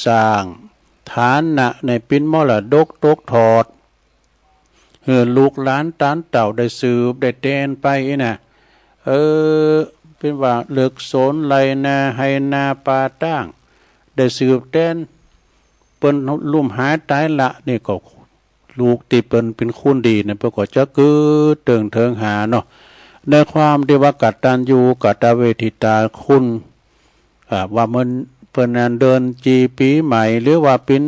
สร้างฐานะในปิ้นมรดกตกทอดลูกหลานตานเต่าได้สืบได้เตนไปนะเป็นว่าเลือกโสนไหลนาให้นาปาตั้งได้สืบเต้นเปิ้นลุ่มหายตายละนี่ก็ลูกตีเปิ้นเป็นคุณดีเนี่ยเพื่อก็จะกือเติงเทิงหาเนาะในความที่ว่ากัตตัญญูกตเวทิตาคุณว่ามันเปิ้นนั้นเดินจีปีใหม่หรือว่าเป็น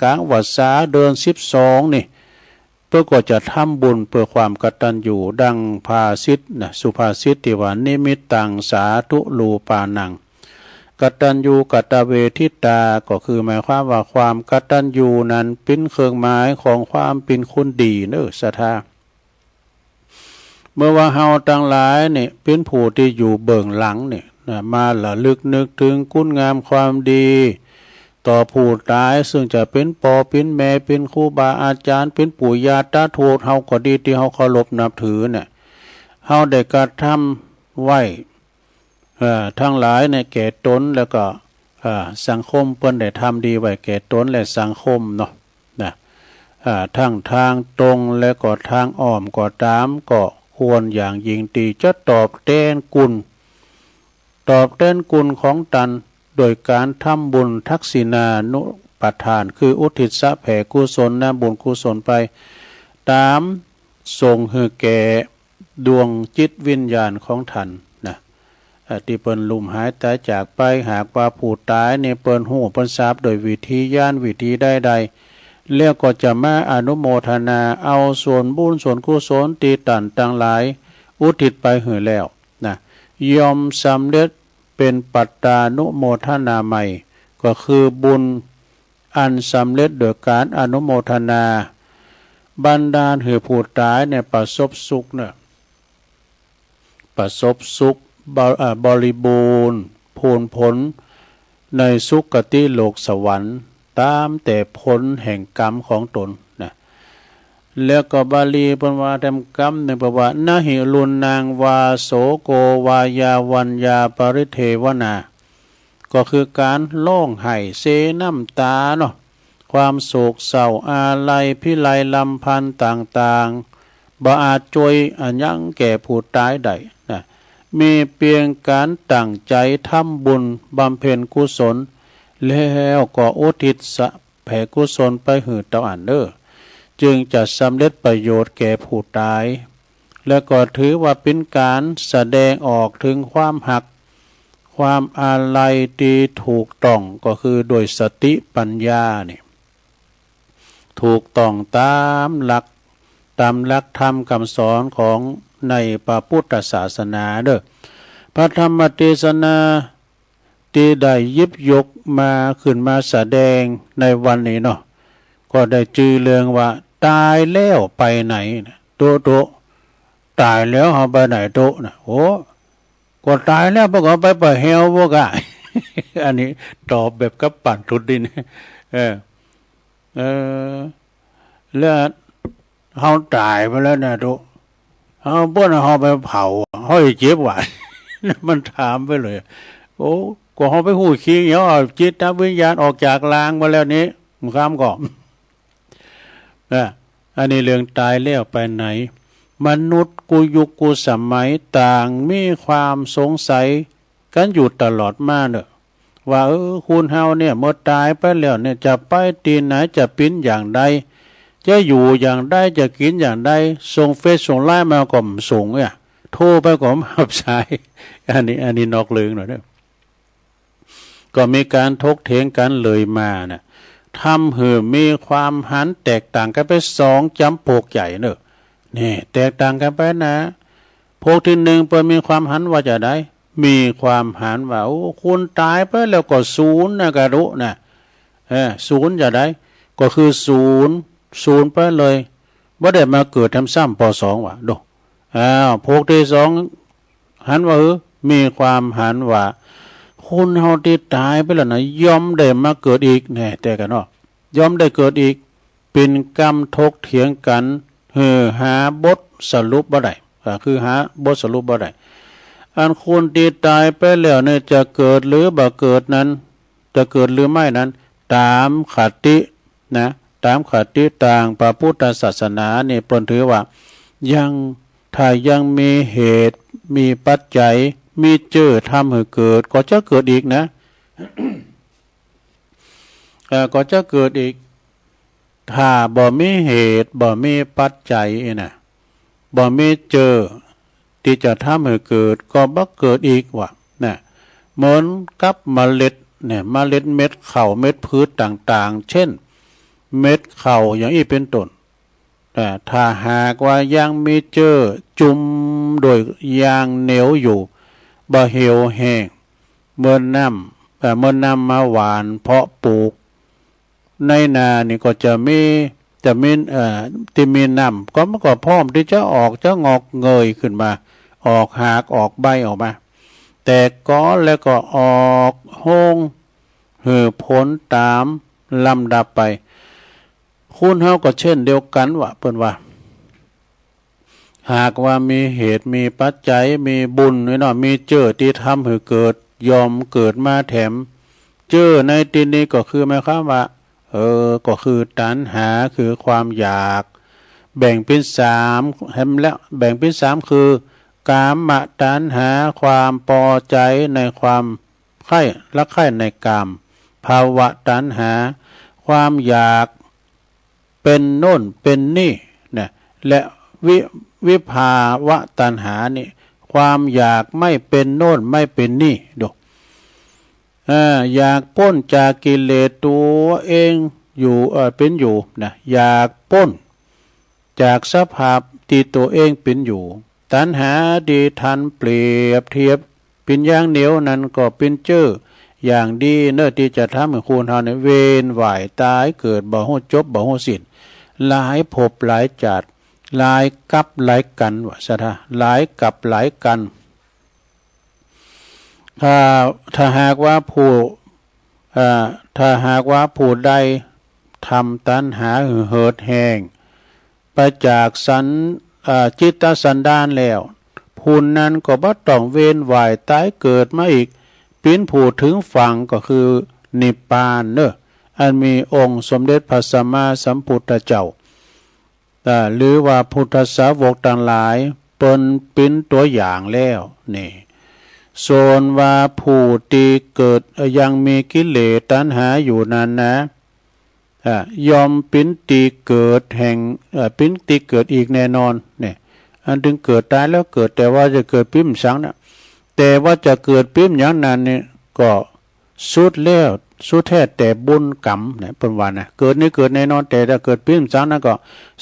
กลางวัดษาเดิน12นี่เพื่อก็จะทำบุญเพื่อความกตัญญูดังภาษิตนะสุภาษิตที่ว่านิมิตตังสาธุลูปานังกตัญญูกตเวทิตาก็คือหมายความว่าความกตัญญูนั้นเป็นเครื่องหมายของความเป็นคนดีเนอะศรัทธาเมื่อว่าเฮาทั้งหลายเนี่ยเป็นผู้ที่อยู่เบื้องหลังเนี่ยมาระลึกนึกถึงคุณงามความดีต่อผู้ตายซึ่งจะเป็นพ่อเป็นแม่เป็นครูบาอาจารย์เป็นปู่ย่าตาทวดเฮาก็ดีที่เฮาเคารพนับถือเนี่ยเฮาได้กระทำไว้ทั้งหลายในแก่ตนแล้วก็สังคมเปิ้นได้ทำดีไว้แก่ตนและสังคมเนาะนะทั้งทางตรงและก็ทางอ้อมก็ตามก็ควรอย่างยิ่งดีจะตอบแทนคุณของตันโดยการทำบุญทักษิณานุปทานคืออุทิศแผ่กุศลนะบุญกุศลไปตามส่งให้แก่ดวงจิตวิญญาณของท่านนะที่เปิ้นลุ่มหายตายจากไปหากว่าผู้ตายในเปิ้นหู้เปิ้นทราบโดยวิธีย่านวิธีใดๆแล้วก็จะมาอนุโมทนาเอาส่วนบุญส่วนกุศลตีตันต่างหลายอุทิศไปให้แล้วนะยอมสำเร็จเป็นปัตตานุโมทนาใหม่ก็คือบุญอันสำเร็จโดยการอนุโมทนาบรรดาหือผู้ตายเนี่ยประสบสุขเนี่ยประสบสุขบริบูรณ์พูนผลในสุคติโลกสวรรค์ตามแต่ผลแห่งกรรมของตนนะแล้วก็บาลีปนว่าทำกรรมในประวัตินะหิรุนนางวาโสโกวายาวัญญาปริเทวนาก็คือการร้องไห้เสน้ำตาเนาะความโศกเศร้าอาลัยพิไลลำพันธ์ต่างๆบ่อาจช่วยอันยังแก่ผู้ตายได้นะมีเพียงการตั้งใจทำบุญบำเพ็ญกุศลแล้วก็อุทิศแผ่กุศลไปหือเต่าอันเด้อจึงจะสำเร็จประโยชน์แก่ผู้ตายและก็ถือว่าเป็นการแสดงออกถึงความหักความอาลัยที่ถูกต้องก็คือโดยสติปัญญาเนี่ยถูกต้องตามหลักธรรมคำสอนของในพระพุทธศาสนาเด้อพระธรรมเทศนาที่ได้ยิบยกมาขึ้นมาแสดงในวันนี้เนาะก็ได้จื่อเรื่องว่าตายแล้วไปไหนโตตายแล้วเอาไปไหนโตนะโอ้ก็ตายแล้วพวกเขาไปเฮลพวกอะอันนี้ตอบแบบกับปั่นทุดดินแล้วเขาตายไปแล้วนะโตเขาพวกเขาไปเผาเขาเจ็บหวานมันถามไปเลยโอ้ก็เขาไปหูขี้เหี้ยวจิตวิญญาณออกจากลางมาแล้วนี้มึงข้ามก่อนอันนี้เรื่องตายแล้วไปไหนมนุษย์กูยุคกูสมัยต่างมีความสงสัยกันอยู่ตลอดมาเนอะว่าคุณเฮาเนี่ยเมื่อตายไปแล้วเนี่ยจะไปตีไหนจะปิ้นอย่างใดจะอยู่อย่างใดจะกินอย่างใดส่งเฟซส่งไลน์มาก็มส่งเนี่ยโทรไปก็ไม่รับสายอันนี้นอกเรื่องหน่อยเนอะก็มีการทกเถียงกันเลยมานะทำให้มีความหันแตกต่างกันไป2จำพวกใหญ่เนอะนี่แตกต่างกันไปนะพวกที่1เปิดมีความหันว่าจะได้มีความหันว่าโอ้คุณตายไปแล้วก็ศูนย์นะกะรุนะศูนย์จะได้ก็คือศูนย์ไปเลยบ่ได้มาเกิดทำซ้ำป.2ว่ะดูพวกที่2หันว่ามีความหันว่าคนเฮาที่ตายไปแล้วนะย่อมได้มาเกิดอีกแน่แต่กันเนาะย่อมได้เกิดอีกเป็นกรรมทกเถียงกันหาบทสรุปบ่ได้คือหาบทสรุปบ่ได้อันคนที่ตายไปแล้วเนี่ยจะเกิดหรือบ่เกิดนั้นจะเกิดหรือไม่นั้น ตามคตินะตามคติต่างพระพุทธศาสนาเนี่ยเปิ้นถือว่ายังถ้ายังมีเหตุมีปัจจัยมีเจอทำให้เกิดก็จะเกิดอีกนะ ก็จะเกิดอีกถ้าบ่มีเหตุบ่มีปัจจัยนะบ่มีเจอที่จะทำให้เกิดก็บ่เกิดอีกว่ะนะเหมือนกับเมล็ดเนี่ยเมล็ดเม็ดข้าวเม็ดพืชต่างๆเช่นเม็ดข้าวอย่างนี้เป็นต้นแต่ถ้าหากว่ายังมีเจอจุ่มโดยยางเหนียวอยู่บ่เหี่ยวแห้งเมื่อนำมาหวานเพาะปลูกในนานี่ก็จะมีที่มีน้ำก็มันก็พร้อมที่จะออกจะงอกเงยขึ้นมาออกหากออกใบออกมาแต่ก็แล้วก็ออกโฮงผลตามลำดับไปคุณเฮาก็เช่นเดียวกันว่าเปิ้นว่าหากว่ามีเหตุมีปัจจัยมีบุญไว้เนาะมีเจอที่ทำให้เกิดยอมเกิดมาแถมเจอในที่นี้ก็คือหมายความว่าก็คือตัณหาคือความอยากแบ่งเป็น3ให้แล้วแบ่งเป็น3คือกามตัณหาความพอใจในความใคร่รักใคร่ในกามภาวะตัณหาความอยากเป็นโน่นเป็นนี่นะและวิภาวะตัณหานี่ความอยากไม่เป็นโน่นไม่เป็นนี่ดูอยากพ้นจากกิเลสตัวเองอยู่เป็นอยู่นะอยากพ้นจากสภาพที่ตัวเองเป็นอยู่ตัณหาดีทันเปรียบเทียบเป็นอย่างเหนียวนั้นก็เป็นเจ้ออย่างดีเนื้อที่จะทำให้คุณเฮาในเวียนว่ายตายเกิดบ่ฮู้จบบ่ฮู้สิ้นหลายภพหลายชาติหลายกับหลายกันว่าซะหลายกับหลายกันถ้าหากว่าผู้ใดทำตัณหาเหิดแห้งไปจากจิตตสันดานแล้วผู้นั้นก็บ่ต้องเวียนว่ายตายเกิดมาอีกเป็นผู้ถึงฝั่งก็คือนิพพานเนอะอันมีองค์สมเด็จพระสัมมาสัมพุทธเจ้าหรือว่าพุทธสาวกต่างหลายเป็นตัวอย่างแล้วนี่ส่วนว่าผู้ที่เกิดยังมีกิเลสตัณหาอยู่นั้นนะยอมเป็นตีเกิดแห่งเป็นตีเกิดอีกแน่นอนเนี่ยอันถึงเกิดตายแล้วเกิดแต่ว่าจะเกิดปิ้มสังนะแต่ว่าจะเกิดปิ้มอย่างนั้นเนี่ยก็สุดแล้วสุดแท้แต่บุญกรรมเนี่ยเป็นว่านะเกิดนี่เกิดแน่นอนแต่ถ้าเกิดปิ้มสังนั้นก็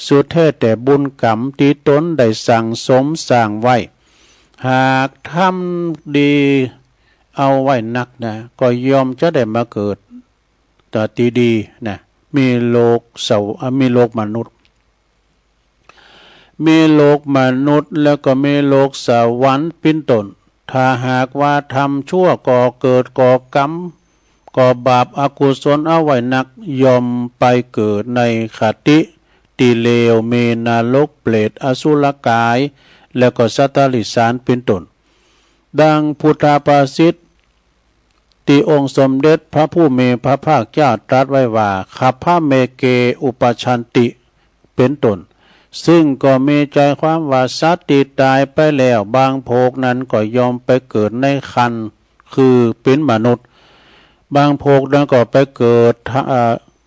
สุดแท้แต่บุญกรรมที่ตนได้สั่งสมสร้างไว้หากทำดีเอาไว้นักนะก็ยอมจะได้มาเกิดต่อตีดีนะมีโลกมีโลกมนุษย์แล้วก็มีโลกสวรรค์เป็นต้นถ้าหากว่าทำชั่วก่อเกิดก่อกรรมก่อบาปอกุศลเอาไว้นักยอมไปเกิดในคติที่เลวมีนรกเปรตอสุรกายแล้วก็สัตตริสารเป็นต้นดังพุทธภาษิตที่องค์สมเด็จพระผู้มีพระภาคเจ้าตรัสไว้ว่าขัพพะเมเกอุปชันติเป็นต้นซึ่งก็มีใจความว่าสัตว์ที่ตายไปแล้วบางโภคนั้นก็ยอมไปเกิดในครรภ์คือเป็นมนุษย์บางโภคนั้นก็ไปเกิด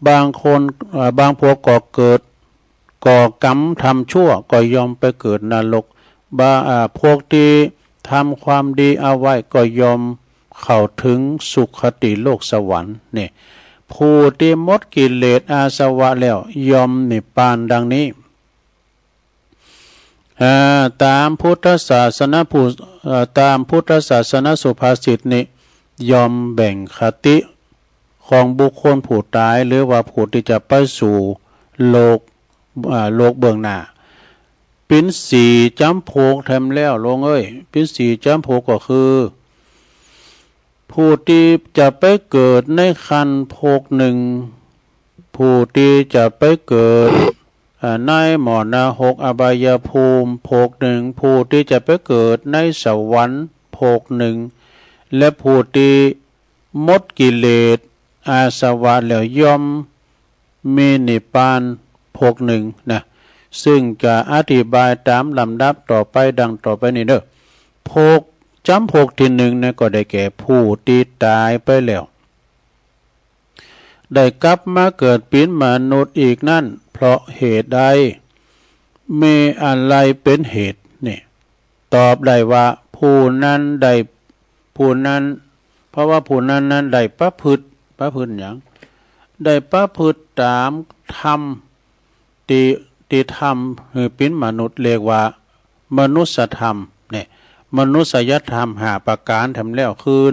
บางโภคก็เกิดก่อกรรมทำชั่วก็ยอมไปเกิดนรกพวกที่ทำความดีเอาไว้ก็ยอมเข้าถึงสุขติโลกสวรรค์นี่ผู้ที่หมดกิเลสอาสวะแล้วยอมนิพพานดังนี้ตามพุทธศาสนาสุภาษิตนี้ยอมแบ่งคติของบุคคลผู้ตายหรือว่าผู้ที่จะไปสู่โลกเบื้องหน้าเป็น4จำพวกทำแล้วลงเป็น4จำพวกก็คือผู้ที่จะไปเกิดในครรภ์โภคหนึ่งผู้ที่จะไปเกิดในหมอนาหกอบายภูมิโภคหนึ่งผู้ที่จะไปเกิดในสวรรค์โภคหนึ่งและผู้ที่หมดกิเลส อาสวะแล้วย่อมมีนิพพานภพหนึ่งนะซึ่งจะอธิบายตามลำดับต่อไปดังต่อไปนี้เด้อภพจำภพที่หนึ่งนะก็ได้แก่ผู้ที่ตายไปแล้วได้กลับมาเกิดเป็นมนุษย์อีกนั่นเพราะเหตุใดมีอะไรเป็นเหตุนี่ตอบได้ว่าผู้นั้นได้ผู้นั้นเพราะว่าผู้นั้นได้ประพฤติอย่างได้ประพฤติตามธรรมที่ธรรมคือเป็นมนุษย์เรียกว่ามนุษยธรรมเนี่ยมนุษยธรรม5ประการทำแล้วคือ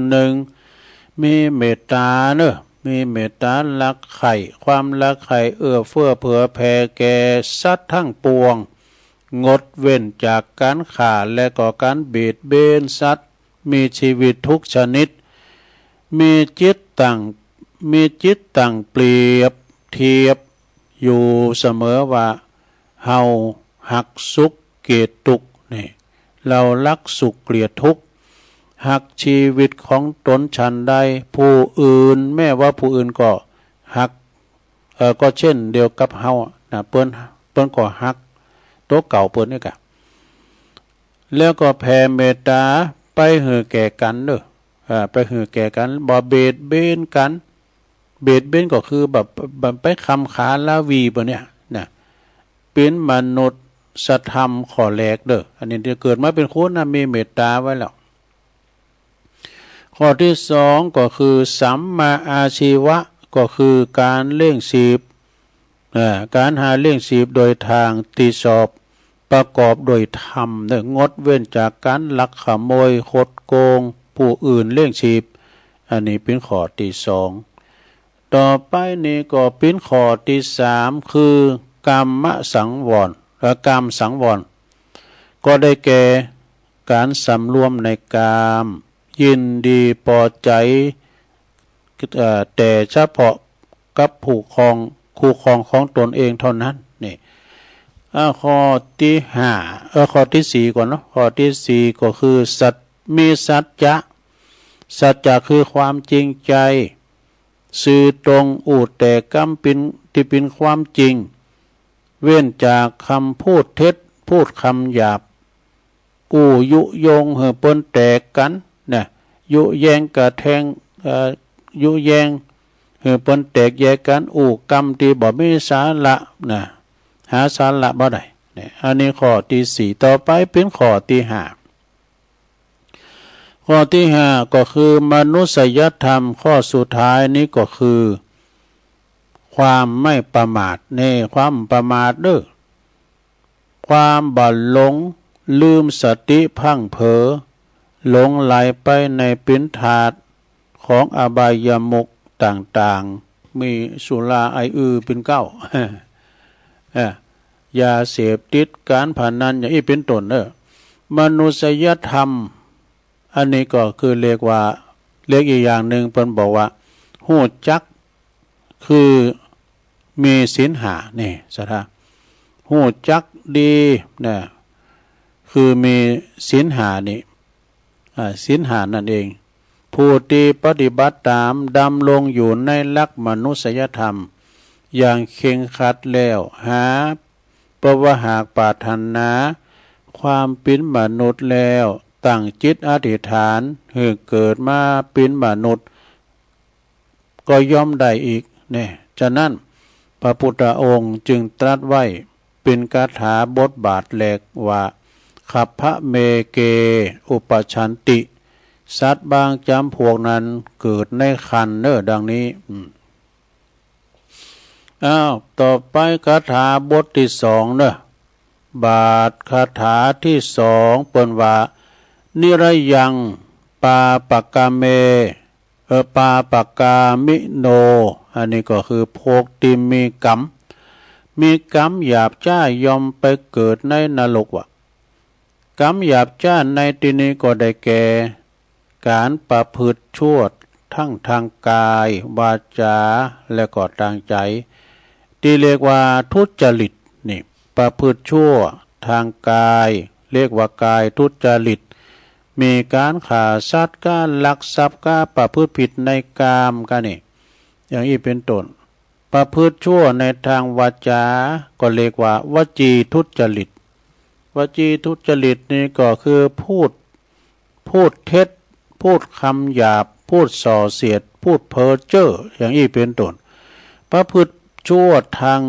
1มีเมตตาเนอะมีเมตตารักใคร่ความรักใคร่เอื้อเฟื้อเผื่อแผ่แก่สัตว์ทั้งปวงงดเว้นจากการฆ่าและก็การเบียดเบียนสัตว์มีชีวิตทุกชนิดมีจิตตั้งเปรียบเทียบอยู่เสมอว่าเฮาหักสุขเกลียดทุกข์นี่เรารักสุขเกลียดทุกข์หักชีวิตของตนฉันใดผู้อื่นแม้ว่าผู้อื่นก็หักก็เช่นเดียวกับเฮานะเปิ้นก็หักตัวเก่าเปิ้นนี่กะแล้วก็แผ่เมตตาไปให้แก่กันเด้อไปให้แก่กันบ่เบียดเบียนกันเบียดเบียนก็คือแบบไปคำขาลาวีบ่เนี่ยนะเป็นมนุษย์ธรรมข้อแรกเด้ออันนี้ที่เกิดมาเป็นคนนะมีเมตตาไว้แล้วข้อที่2ก็คือสัมมาอาชีวะก็คือการเลี้ยงชีพการหาเลี้ยงชีพโดยทางที่ชอบประกอบโดยธรรมเด้องดเว้นจากการลักขโมยคดโกงผู้อื่นเลี้ยงชีพอันนี้เป็นข้อที่2ต่อไปนี้ก็เป็นข้อที่3คือกามสังวรกามสังวรก็ได้แก่การสำรวมในกามยินดีพอใจแต่เฉพาะกับคู่ครองของตนเองเท่านั้นนี่ข้อที่ข้อที่4ก่อนเนาะข้อที่4ก็คือมีสัจจะคือความจริงใจสื่อตรงอูดแต่กำปินที่เป็นความจริงเว้นจากคำพูดเท็จพูดคำหยาบยุยงเหือปนแตกกันนะยุแยงกระแทงยุแยงเหือปนแตกแยกกันกรรมที่บ่มีสาระนะหาสาระบ่ได้เนี่ยอันนี้ข้อที่4ต่อไปเป็นข้อที่5ข้อที่5ก็คือมนุษยธรรมข้อสุดท้ายนี้ก็คือความไม่ประมาทนี่ความประมาทเด้อความบัดหลงลืมสติพังเผลอหลงไหลไปในปิณฑาตของอบายมุขต่างๆมีสุราไอเป็นเก้ายาเสพติดการพนันอย่างนี้เป็นต้นมนุษยธรรมอันนี้ก็คือเรียกอีกอย่างหนึ่งเพิ่นบอกว่าหู้จักคือมีศีล5นี่ซะท่าหู้จักดีนะคือมีศีล5นี่ศีล5นั่นเองผู้ที่ปฏิบัติตามดำรงอยู่ในหลักมนุษยธรรมอย่างเคร่งครัดแล้วหาประวหากปรารถนาความเป็นมนุษย์แล้วตั้งจิตอธิษฐานให้เกิดมาเป็นมนุษย์ก็ย่อมได้อีกเนี่ยฉะนั้นพระพุทธองค์จึงตรัสไว้เป็นคาถาบทบาทแหลกว่าขัพพะเมเกอุปชันติสัตว์บางจำพวกนั้นเกิดในคันดังนี้ต่อไปคาถาบทที่2บาทคาถาที่2เปิ้นว่านิระยังปาปกกาเมปาปกกามิโนอันนี้ก็คือพวกที่มีกรรมหยาบจ้ายอมไปเกิดในนรกกรรมหยาบจ้าในที่นี้ก็ได้แก่การประพฤติชั่วทั้งทางกายวาจาและก็ทางใจที่เรียกว่าทุจริตนี่ประพฤติชั่วทางกายเรียกว่ากายทุจริตมีการฆ่าสัตว์การลักทรัพย์การประพฤติผิดในกามกันนี่ อย่างนี้เป็นต้นประพฤติชั่วในทางวาจาก็เรียกว่าวจีทุจริตวจีทุจริตนี่ก็คือพูดเท็จพูดคำหยาบพูดส่อเสียดพูดเพ้อเจ้ออย่างนี้เป็นต้นประพฤติชั่วทาง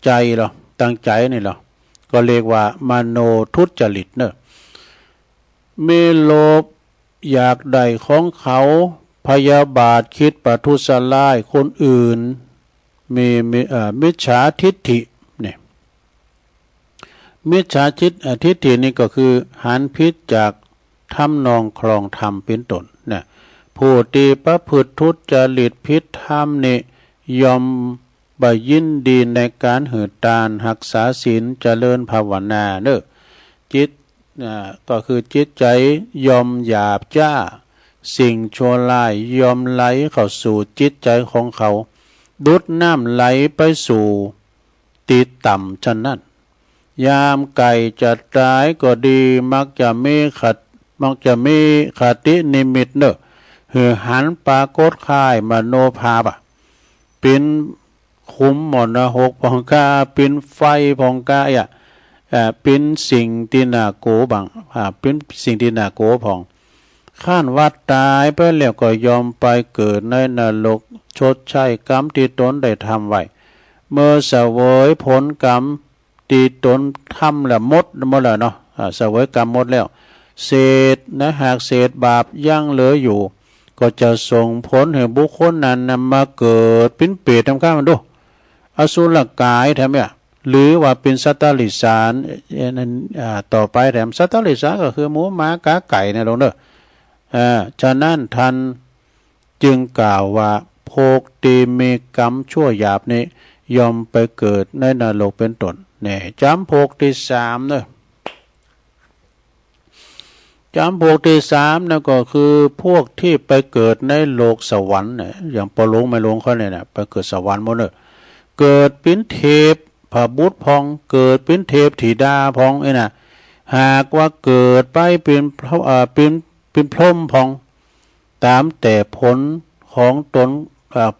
ใจเราตั้งใจนี่เราก็เรียกว่ามโนทุจริตเนอะมีโลภอยากได้ของเขาพยาบาทคิดประทุษร้ายคนอื่นมีมิจฉาทิฏฐิเนี่ยมิจฉาทิฏฐินี่ก็คือหันพิษจากทำนองคลองธรรมเป็นต้นเนี่ยผู้ที่ประพฤติทุจริตผิดธรรมนี่ยอมบ่ยินดีในการหือตานรักษาศีลเจริญภาวนาเนอะจิตก็คือจิตใจยอมหยาบจ้าสิ่งชั่วร้ายยอมไหลเข้าสู่จิตใจของเขาดุดน้ำไหลไปสู่ตีต่ำฉะนั้นยามไก่จะตายก็ดีมักจะมีคตินิมิตเนอะหือหันปรากฏค่ายมโนภาพเป็นคุ้มหมอนหกพองกาเป็นไฟพองกาเป็นสิ่งที่น่าโกบังเป็นสิ่งที่น่าโกพองข้านวัดตายไปแล้วก็ยอมไปเกิดในนรกชดใช้กรรมที่ตนได้ทำไว้เมื่อเสวยผลกรรมที่ตนทำแล้วหมดแล้วเนาะเสวยกรรมหมดแล้วเศษนะหากเศษบาปยังเหลืออยู่ก็จะส่งผลให้บุคคลนั้นมาเกิดเป็นเปรตทำข้ามันดูอสุรกายแถมเนี่ยหรือว่าเป็นสัตตลิสารนั้นต่อไปแถมสัตตลิสารก็คือหมูหมากาไก่เนี่ยลงเด้อฉะนั้นท่านจึงกล่าวว่าโภคตีมีกรรมชั่วหยาบนี้ยอมไปเกิดในนรกเป็นต้นเนี่ยจำโภคที่สามเนอะจำพวกที่สามนะก็คือพวกที่ไปเกิดในโลกสวรรค์เนี่ยอย่างปลงไม่ลงเขาเนี่ยนะไปเกิดสวรรค์หมดเลยเกิดเป็นเทพพระบุตรพองเกิดเป็นเทพธิดาพองไอ้น่ะหากว่าเกิดไปเป็นพรหมพองตามแต่ผลของตน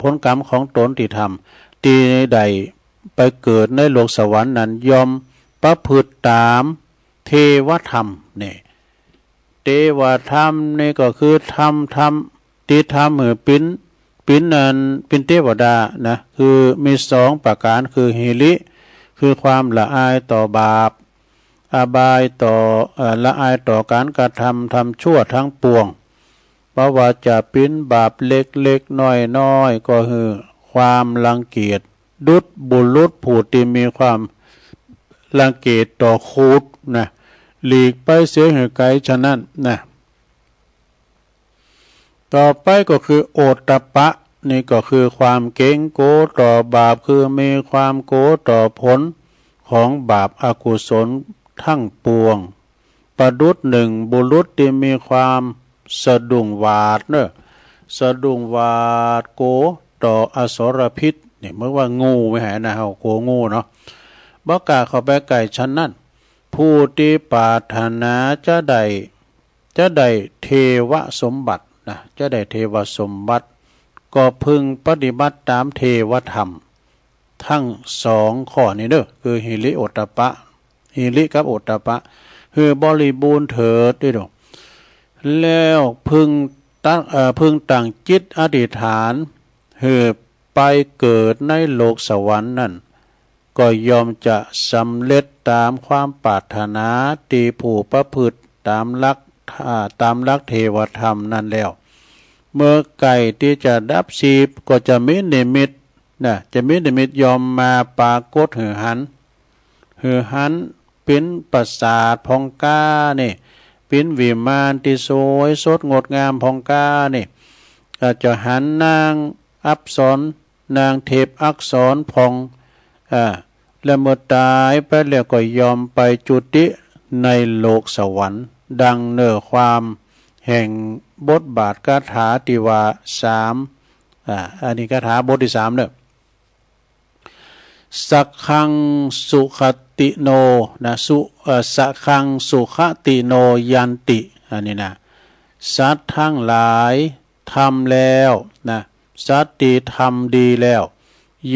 ผลกรรมของตนที่ทำที่ใดไปเกิดในโลกสวรรค์นั้นยอมประพฤติตามเทวธรรมเนี่ยเทวธรรมนี่ก็คือทำที่ทำเหมือนเป็นเทวดานะคือมีสองประการคือหิริคือความละอายต่อบาปอบายต่อละอายต่อการกระทำชั่วทั้งปวงเพราะว่าจะเป็นบาปเล็กๆน้อยๆก็คือความรังเกียจดุจบุรุษผู้ที่มีความรังเกียจต่อคูดนะหลีกไปเสียให้ไกลฉะนั้นนะต่อไปก็คือโอตตัปปะนี่ก็คือความเกรงโกรธต่อบาปคือมีความโกรธต่อผลของบาปอกุศลทั้งปวงประดุจหนึ่งบุรุษที่มีความสะดุ้งหวาดเนอะสะดุ้งหวาดโกต่ออสรพิษเนี่ยเมื่อว่างูไม่หายนะเขาโกงูเนาะบ่กล้าเข้าไปใกล้ชั้นนั้นผู้ที่ปรารถนาจะได้เทวสมบัตินะจะได้เทวสมบัติก็พึงปฏิบัติตามเทวธรรมทั้งสองข้อนี้เด้อคือหิริโอตตัปปะหิริกับโอตตัปปะคือบริบูรณ์เถิดด้วยดอกแล้วพึงตั้งจิตอธิษฐานไปเกิดในโลกสวรรค์นั่นก็ยอมจะสำเร็จตามความปรารถนาตีผู้ประพฤติตามหลักเทวธรรมนั่นแล้วเมื่อไก่ที่จะดับชีพก็จะมีนิมิตนะจะมีนิมิตยอมมาปรากฏหือหันเป็นปราสาทพองก้านี่เป็นวิมานที่สวยสดงดงามพองก้านี่ก็จะหันนางอัปสรนางเทพอักษรพองและเมื่อตายไปแล้วก็ยอมไปจุติในโลกสวรรค์ดังเนื้อความแห่งบทบาทคาถาติวาสามอันนี้คาถาบทที่สามเนี่ยสักขังสุขติโนนะสักขังสุขติโนยันติอันนี้นะสัตว์ทั้งหลายทำแล้วนะ สัตติทำดีแล้ว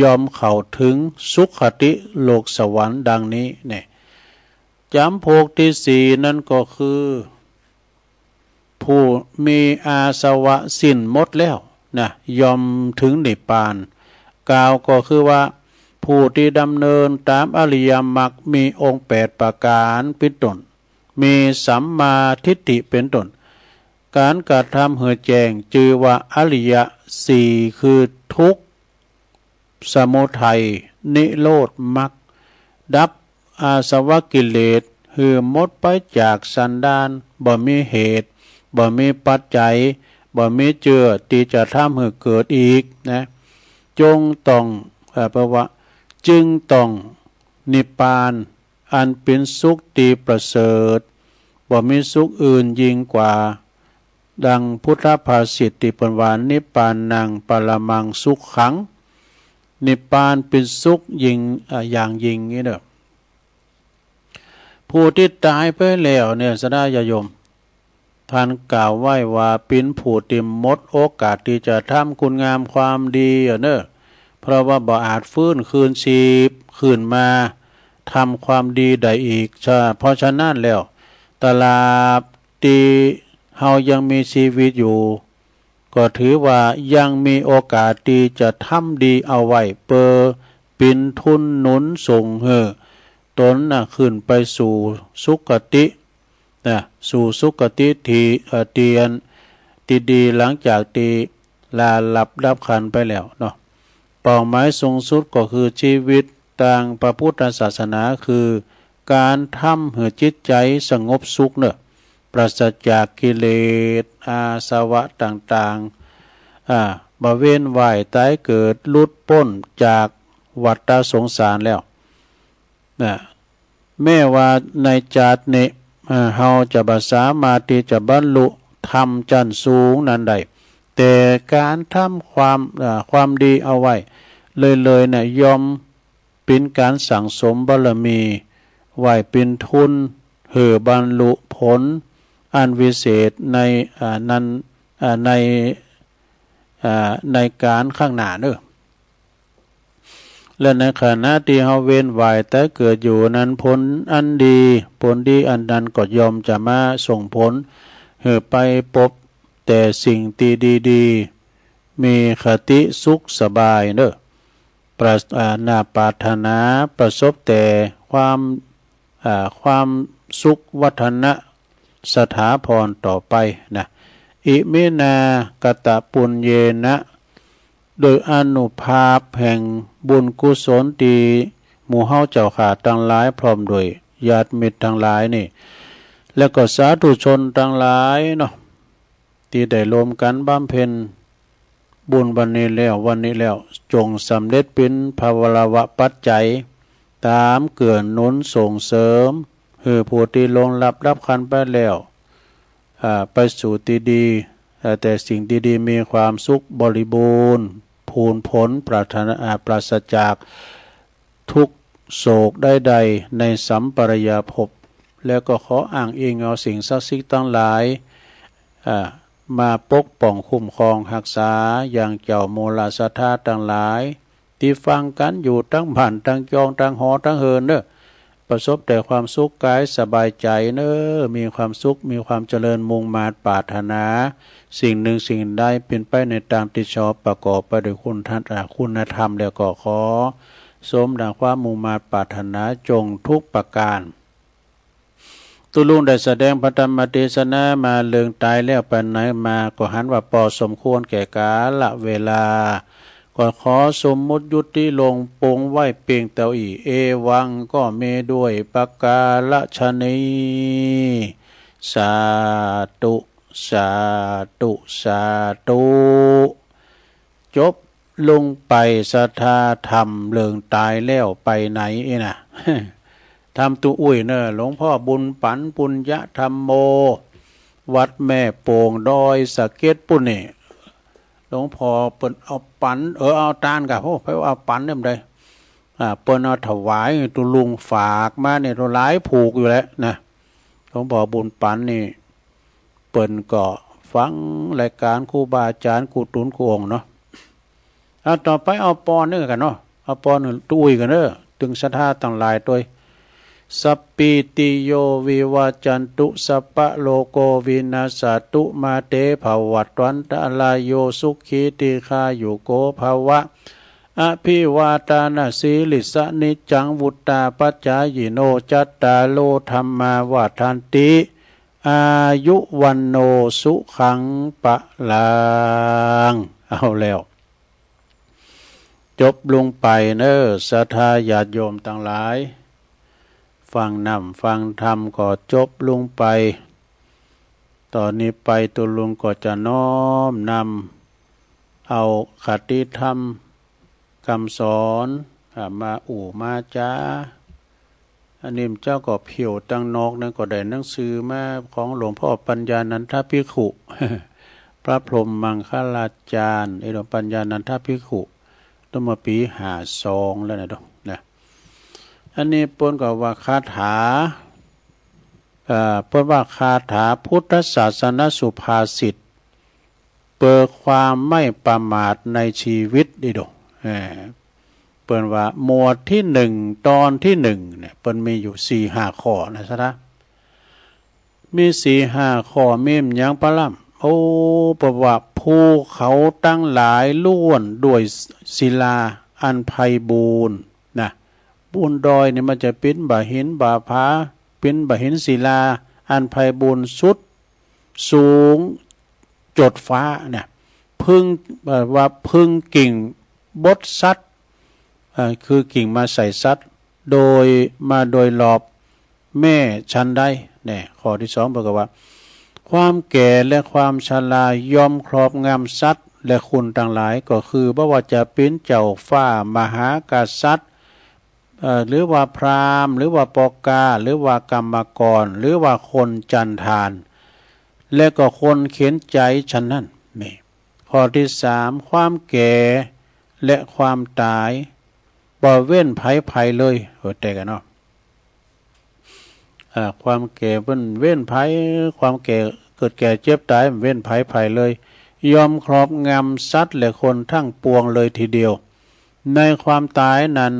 ยอมเข้าถึงสุขติโลกสวรรค์ดังนี้เนี่ยจำพวกที่สี่นั่นก็คือผู้มีอาสวะสิ้นหมดแล้วนะยอมถึงนิพพานกล่าวก็คือว่าผู้ที่ดำเนินตามอริยมรรคมีองค์8ประการเป็นต้นมีสัมมาทิฏฐิเป็นต้นการกระทำเหือแจ้งจือว่าอริยสี่คือทุกข์สมุทัยนิโรธมรรคดับอาสวะกิเลสหือหมดไปจากสันดานบ่มีเหตุบ่มีปัจจัยบ่มีเจือที่จะทำให้เกิดอีกนะจงต้องแปลว่าจึงต้องนิพพานอันเป็นสุขที่ประเสริฐบ่มีสุขอื่นยิ่งกว่าดังพุทธภาษิตที่เปิ้นว่านิพพานังปรมังสุขขังนิพพานเป็นสุขยิ่งอย่างยิ่งนี่เด้อผู้ที่ตายไปแล้วเนี่ยสดาญาโยมท่านกล่าวไว้ว่าเป็นผู้ที่หมดโอกาสที่จะทำคุณงามความดีเนอะเพราะว่าบ่อาจฟื้นคืนชีพคืนมาทำความดีได้อีกเพราะฉะนั้นแล้วตลาบที่เฮายังมีชีวิตอยู่ก็ถือว่ายังมีโอกาสที่จะทำดีเอาไว้เปิดเป็นทุนหนุนส่งเฮอตนขึ้นไปสู่สุคติสู่สุคติทีเตียนที่ดีหลังจากที่ลาหลับดับขันไปแล้วเนาะเป้าหมายสูงสุดก็คือชีวิตทางพระพุทธศาสนาคือการทำให้จิตใจสงบสุขเนอะปราศจากกิเลสอาสวะต่างๆบ่เว้นว่ายตายเกิดหลุดพ้นจากวัฏสงสารแล้วแม้ว่าในชาตินี้เฮาจะบ่สามารถที่จะบรรลุธรรมชั้นสูงนั้นได้แต่การทำความดีเอาไว้เลยเนี่ยยอมเป็นการสั่งสมบารมีไว้เป็นทุนเพื่อบรรลุผลอันวิเศษในนั้นในการข้างหน้าเด้อและในขณะที่เฮาเว้นว่ายแต่เกิดอยู่นั้นผลอันดีอันนั้นก็ยอมจะมาส่งผลให้ไปพบแต่สิ่งที่ดีๆมีคติสุขสบายเด้อน่าปรารถนาประสบแต่ความสุขวัฒนะสถาพรต่อไปนะอิมินากตปุญเยนะโดยอนุภาพแห่งบุญกุศลที่หมู่เฮาเจ้าขาทั้งหลายพร้อมด้วยญาติมิตรทั้งหลายนี่แล้วก็สาธุชนทั้งหลายเนาะที่ได้รวมกันบำเพ็ญบุญวันนี้แล้วจงสำเร็จเป็นภาวะปัจจัยตามเกื้อหนุนส่งเสริมให้ผู้ที่ลงรับขันไปแล้วไปสู่ที่ดีแต่สิ่งดีๆมีความสุขบริบูรณ์พูนผลปราศจากทุกโศกใดๆในสัมปรายภพแล้วก็ขออ้างอิงเอาสิ่งศักดิ์สิทธิ์ทั้งหลายมาปกป้องคุ้มครองรักษาอย่างเจ้ามูลศรัทธาทั้งหลายที่ฟังกันอยู่ทั้งบ้านทั้งจองทั้งหอทั้งเฮินเนอะประสบแต่ความสุขกายสบายใจเนอะมีความสุขมีความเจริญมุ่งมาปรารถนาสิ่งหนึ่งสิ่งใดเป็นไปในตามที่ชอบประกอบไปด้วยคุณธรรมแล้วก็ขอสมดังความมุ่งมาปรารถนาจงทุกประการตุลุงได้แสดงพระธรรมเทศนามาเลืองตายแล้วไปไหนมาก็หันว่าพอสมควรแก่กาลเวลาก็ขอสมมุติยุติลงปงไว้เพียงเต่าอีเอวังก็เมด้วยปกาละชนีสาธุสาธุสาธุจบลงไปศรัทธาธรรมเลืองตายแล้วไปไหนน่ะ ทำตุอุ้ยเนอะหลวงพ่อบุญปันปุญญธรรมโมวัดแม่โป่งดอยสะเก็ดปุ่นนี่หลวงพ่อเปิ้นเอาปันเอาตานกับไปเอาปันเนี่ยได้เปิ้นเอาถวายตุลุงฝากมาเนี่ยตัวหลายผูกอยู่แล้วนะหลวงพ่อบุญปันนี่เปิ้นก็ฟังรายการครูบาอาจารย์ครูตุนครูองเนาะ ต่อไปเอาปอนึงกันเนาะเอาปอนึงตุ้ยกันเด้อถึงศรัทธาต่างหลายตัวสัพปิติโยวิวาจันตุสัพพะโลโกวินาศตุมาเตภวัตวันตะลายโยสุขีติคายุโกภวะอภิวาตานาสีลิสนิจังวุตตาปัจจายโนจัตตาโลธรรมาวาทันติอายุวันโนสุขังปะลังเอาแล้วจบลงไปเนอศรัทธาญาติโยมทั้งหลายฟังนำฟังธรรมก็จบลงไปตอนนี้ไปตุลุงก็จะน้อมนำเอาคติธรรมคำสอนมามาจ้าอันนี้เจ้าก็เพียวตั้งนอกนั้นก็ได้หนังสือมาของหลวงพ่อปัญญานันทภิกขุ พระพรหมมังคลาจารย์หลวงปัญญานันทภิกขุต้องมาปี52แล้วนะดอกนะอันนี้ปนกับว่าคาถาเปิดว่าคาถาพุทธศาสนสุภาษิตเปิดความไม่ประมาทในชีวิตดิดอกเปิดว่าหมวดที่1ตอนที่1เนี่ยเปิดมีอยู่ 4-5 ข้อนะซะนะมี 4-5 ข้อมีหยังปะล่ำโอ้ประว่าภูเขาตั้งหลายล้วนด้วยศิลาอันไพบูรณ์นะบนดอยเนี่ยมันจะเป็นบ่าหินบ่าผาเป็นบ่าหินศิลาอันไพบูรณ์สุดสูงจดฟ้าเนี่ยพึ่งว่าพึ่งกิ่งบดซัดคือกิ่งมาใส่ซัดโดยรอบแม่ชันได้เนี่ยข้อที่2บอกว่าความแก่และความชรายอมครอบงำซัดและคุณต่างหลายก็คือบ่ว่าจะเป็นเจ้าฟ้ามหากษัตริย์หรือว่าพราหมณ์หรือว่าปกาหรือว่ากรรมกรหรือว่าคนจันทานและก็คนเขียนใจฉันนั้นนี่ข้อที่3ความแก่และความตายบ่เว้นภัยเลยแต่กันเนาะความแก่เว้นภัยความแก่เกิดแก่เจ็บตายเว้นภัยเลยยอมครอบงำสัตว์และคนทั้งปวงเลยทีเดียวในความตายนั้น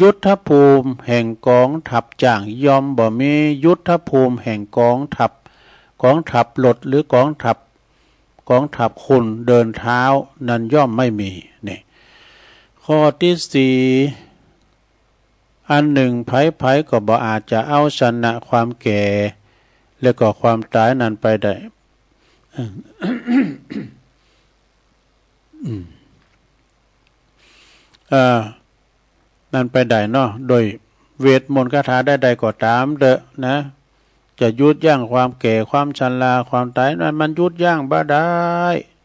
ยุทธภูมิแห่งกองทัพจ่างยอมบ่มียุทธภูมิแห่งกองทัพรถหรือกองทัพคุณเดินเท้านั้นย่อมไม่มีนี่ข้อที่4อันหนึ่งภัยก็บ่อาจจะเอาชนะความแก่และก็ความตายนั้นไปได้ นั่นไปได้เนาะโดยเวทมนต์คาถาได้ก็ตามเด้อนะจะยุดย่างความแก่ความชราความตายนั้นมันยุดย่างบ่ได้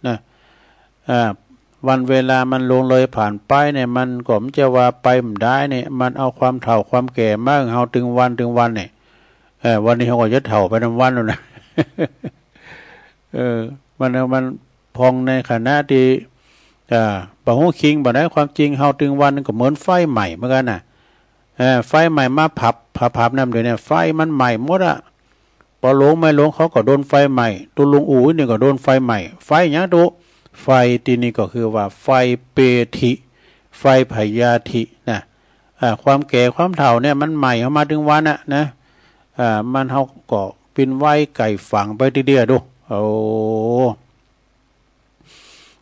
นะวันเวลามันลงเลยผ่านไปเนี่ยมันก็มจะว่าไปไม่ได้เนี่ยมันเอาความเฒ่าความแก่มาเฮาถึงวันเนี่ยวันนี้เฮาก็จะเฒ่าไปทั้งวันแล้วนะมันพองในขณะที่บ่ฮู้คิงบ่ได้ความจริงเฮาถึงวันก็เหมือนไฟใหม่เหมือนกันน่ะไฟใหม่มาผับนำเดี๋ยวนี้ไฟมันใหม่หมดอ่ะพอลงไม่ลงเขาก็โดนไฟใหม่ตุลุงอู๋นี่ก็โดนไฟใหม่ไฟหยังตุไฟที่นี่ก็คือว่าไฟเปธิไฟพยาธินะความแก่ความเฒ่าเนี่ยมันใหม่เข้ามาถึงวันน่ะนะมันเฮาก็เป็นไว้ไก่ฝังไปทีเดียวดูโอ้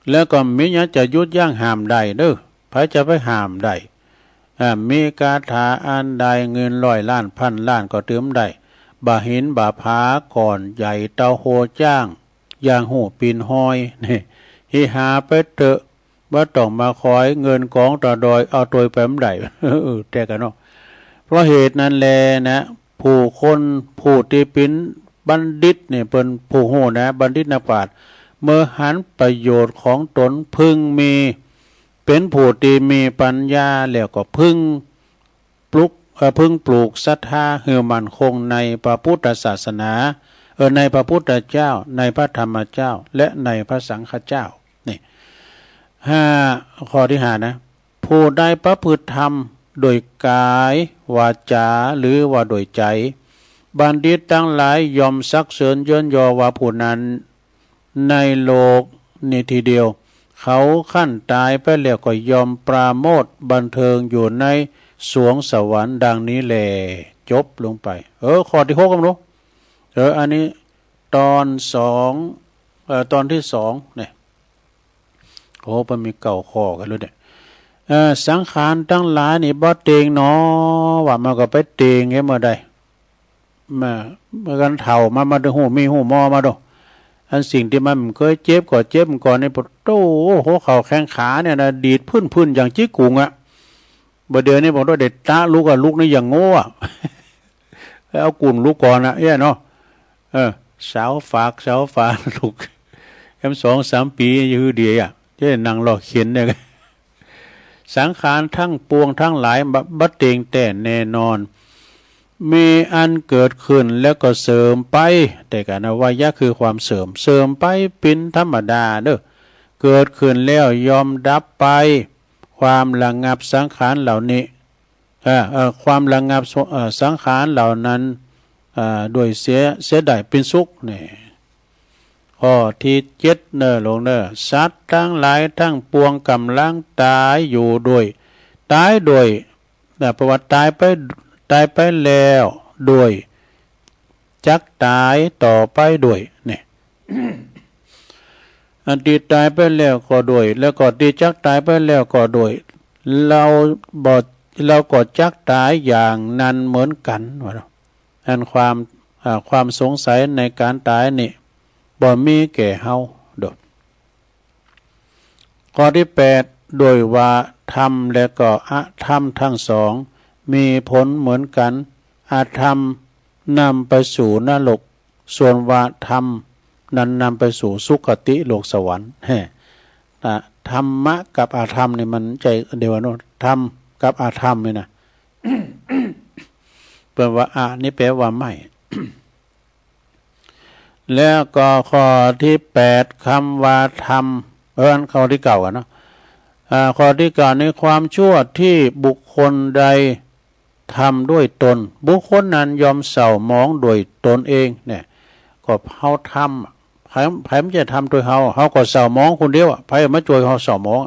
แล้วก็มีหยังจะยุดย่างห้ามได้เด้อไผจะไปห้ามได้มีคาถาอันใดเงิน100 ล้านพันล้านก็เติมได้บ่หินบ่ผาก่อนใหญ่เตาโหจ้างอย่างหูปีนห้อยนี่ฮิหาไปเถอะบ่ต้องมาคอยเงินกองต่อดอยเอาตัวไปไม่ได้แต่กันเนาะเพราะเหตุนั้นแลนะผู้คนผู้ที่เป็นบัณฑิตเนี่ยเป็นผู้โหนะบัณฑิตนักปราชญ์เมื่อหันประโยชน์ของตนพึงมีเป็นผู้ที่มีปัญญาแล้วก็พึงปลูกศรัทธาให้มั่นคงในพระพุทธศาสนาในพระพุทธเจ้าในพระธรรมเจ้าและในพระสังฆเจ้านี่ข้อที่5นะผู้ได้ประพฤติธรรมโดยกายวาจาหรือว่าโดยใจบัณฑิตทั้งหลายยอมสักเสริญเยินยอว่าผู้นั้นในโลกนี้ทีเดียว เขาขั้นตายไปแล้วก็ยอมปราโมทย์บันเทิงอยู่ในสวงสวรรค์ดังนี้แหละจบลงไปข้อที่6กันรู้อันนี้ตอนตอนที่2เนี่ยมันมีเก่าข้อกันเลยเนี่ยสังขารทั้งหลายนี่บ่เตงเนาะว่ามันก็ไปเตงเมื่อใดมากันเฒ่ามาดูหูมีหูมอมาดูอันสิ่งที่มันเคยเจ็บก็เจ็บก่อนในปโต้หัวเข่าแข้งขาเนี่ยนะดีดพื้นอย่างจี้กุงอ่ะบ่เดือนนี้บอกว่าเด็ดตาลูกลูกนี่อย่างโง่อ่ะเอากุ่นลูกก่อนนะเนาะสาวฝากลูก2-3 ปีอยู่เดียวอ่ะจะนั่งรอเขียนเนี่ยสังขารทั้งปวงทั้งหลายบัดเตงแต่แน่นอนมีอันเกิดขึ้นแล้วก็เสริมไปแต่กันอวัยะคือความเสริมไปเป็นธรรมดาเกิดขึ้นแล้วยอมดับไปความระงับสังขารเหล่านี้ความระงับสังขารเหล่านั้นโดยเสียดายเป็นสุขนี่ข้อที่7ลงสัตว์ทั้งหลายทั้งปวงกำลังตายอยู่ด้วยตายโดยประวัติตายไปแล้วโดยจักตายต่อไปด้วยเนี่ย อันที่ตายไปแล้วก็ด้วยแล้วก็ที่จักตายไปแล้วก็ด้วยเราก็จักตายอย่างนั้นเหมือนกันว่าอันความสงสัยในการตายนี่บ่มีแก่เฮาโดดข้อที่8โดยว่าธรรมและก็อธรรมทั้งสองมีผลเหมือนกันอาธรรมนำไปสู่นรกส่วนว่าธรรมนั้นนำไปสู่สุคติโลกสวรรค์ธรรมะกับอาธรรมนี่มันใจเดียวกันธรรมกับอาธรรมนี่นะ แปลว่านี่แปลว่าไม่ แล้วก็ข้อที่8คำว่าธรรมอันข้อที่เก่ากันเนาะข้อที่เก่าในความชั่วที่บุคคลใดทำด้วยตนบุคคลนั้นยอมเศร้าหมองโดยตนเองเนี่ยก็เฮาทำไผมันจะทำโดยเฮาก็เศร้าหมองคนเดียวไผมาช่วยเฮาเศร้าหมอง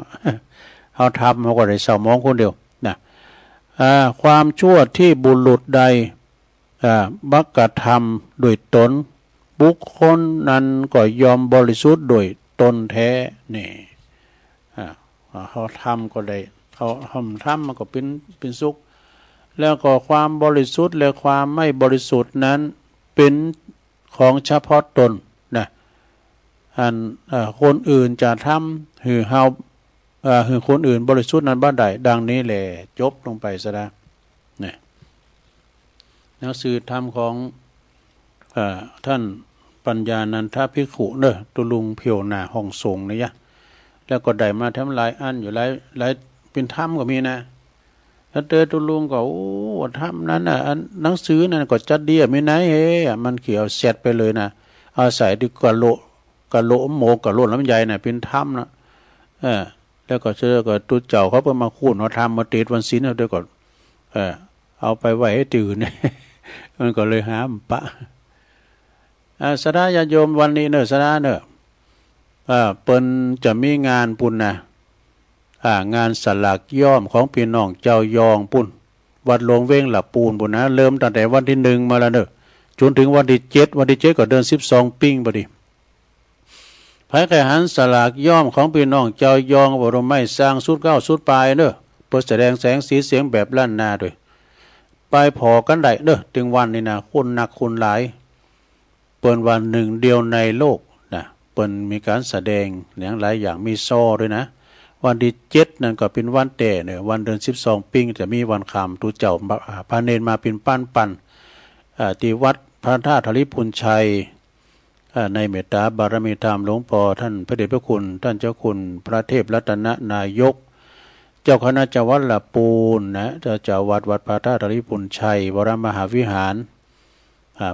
เฮาทำเฮาก็ได้เศร้าหมองคนเดียวนะความชั่วที่บุรุษใดบักกระทำโดยตนบุคคลนั้นก็ยอมบริสุทธิ์โดยตนแท้นี่เขาทำก็ได้เขาทำมันก็เป็นสุขแล้วก็ความบริสุทธิ์และความไม่บริสุทธิ์นั้นเป็นของเฉพาะตนนะคนอื่นจะทำหือเฮาหือคนอื่นบริสุทธิ์นั้นบ้านใดดังนี้แหละจบลงไปซะนะเนี่ยหนังสือธรรมของท่านปัญญานันทภิกขุตุลุงเพียวหนาห้องทรงนะยะแล้วก็ได้มาทำลายอันอยู่หลายเป็นธรรมก็มีนะแล้วตุลุงก็ธรรมนั้นหนังสือนั้นก็จัดดีไม่ไหนมันเกี่ยวเสร็จไปเลยนะอาศัยที่กะโลโมกะโลลำไยน่ะเป็นธรรมนะแล้วก็ก็ตุเจ้าเขาเพิ่นมาคูณเอาธรรมมาติดวันศีลเอาด้วยก่อนเอาไปไว้ให้ตื่น มันก็เลยห้ามปะสดาญาโยมวันนี้สดาเปิ้นจะมีงานปุ่นนะงานสลักย่อมของพี่น้องเจ้ายองปุ่นวัดหลวงเว้งหลับปูนปุ่นนะเริ่มตั้งแต่วันที่1มาแล้วจนถึงวันที่7ก็เดือน12ปิ้งพอดีภายใต้หันสลากย่อมของพี่น้องเจ้ายองบ่รู้ไม่สร้างสุดเก้าสุดปลายเพื่อแสดงแสงสีเสียงแบบล้านนาด้วยไปพอกันได้ถึงวันนี้นะคนหนักคนหลายเปิ้นวันหนึ่งเดียวในโลกนะเปิ้นมีการแสดงหลายอย่างมีซ้อด้วยนะวันที่7นั่นก็เป็นวันแต่วันเดือน12ปิ้งจะมีวันคำตุเจ้าพระเนรมาเป็นปั้นที่วัดพระธาตุธริพุนชัยในเมตตาบารมีธรรมหลวงพ่อท่านพระเดชพระคุณท่านเจ้าคุณพระเทพรัตนนายกเจ้าคณะจังหวัดลำพูนนะเจ้าวัดพระธาตุธริพุนชัยวรมหาวิหาร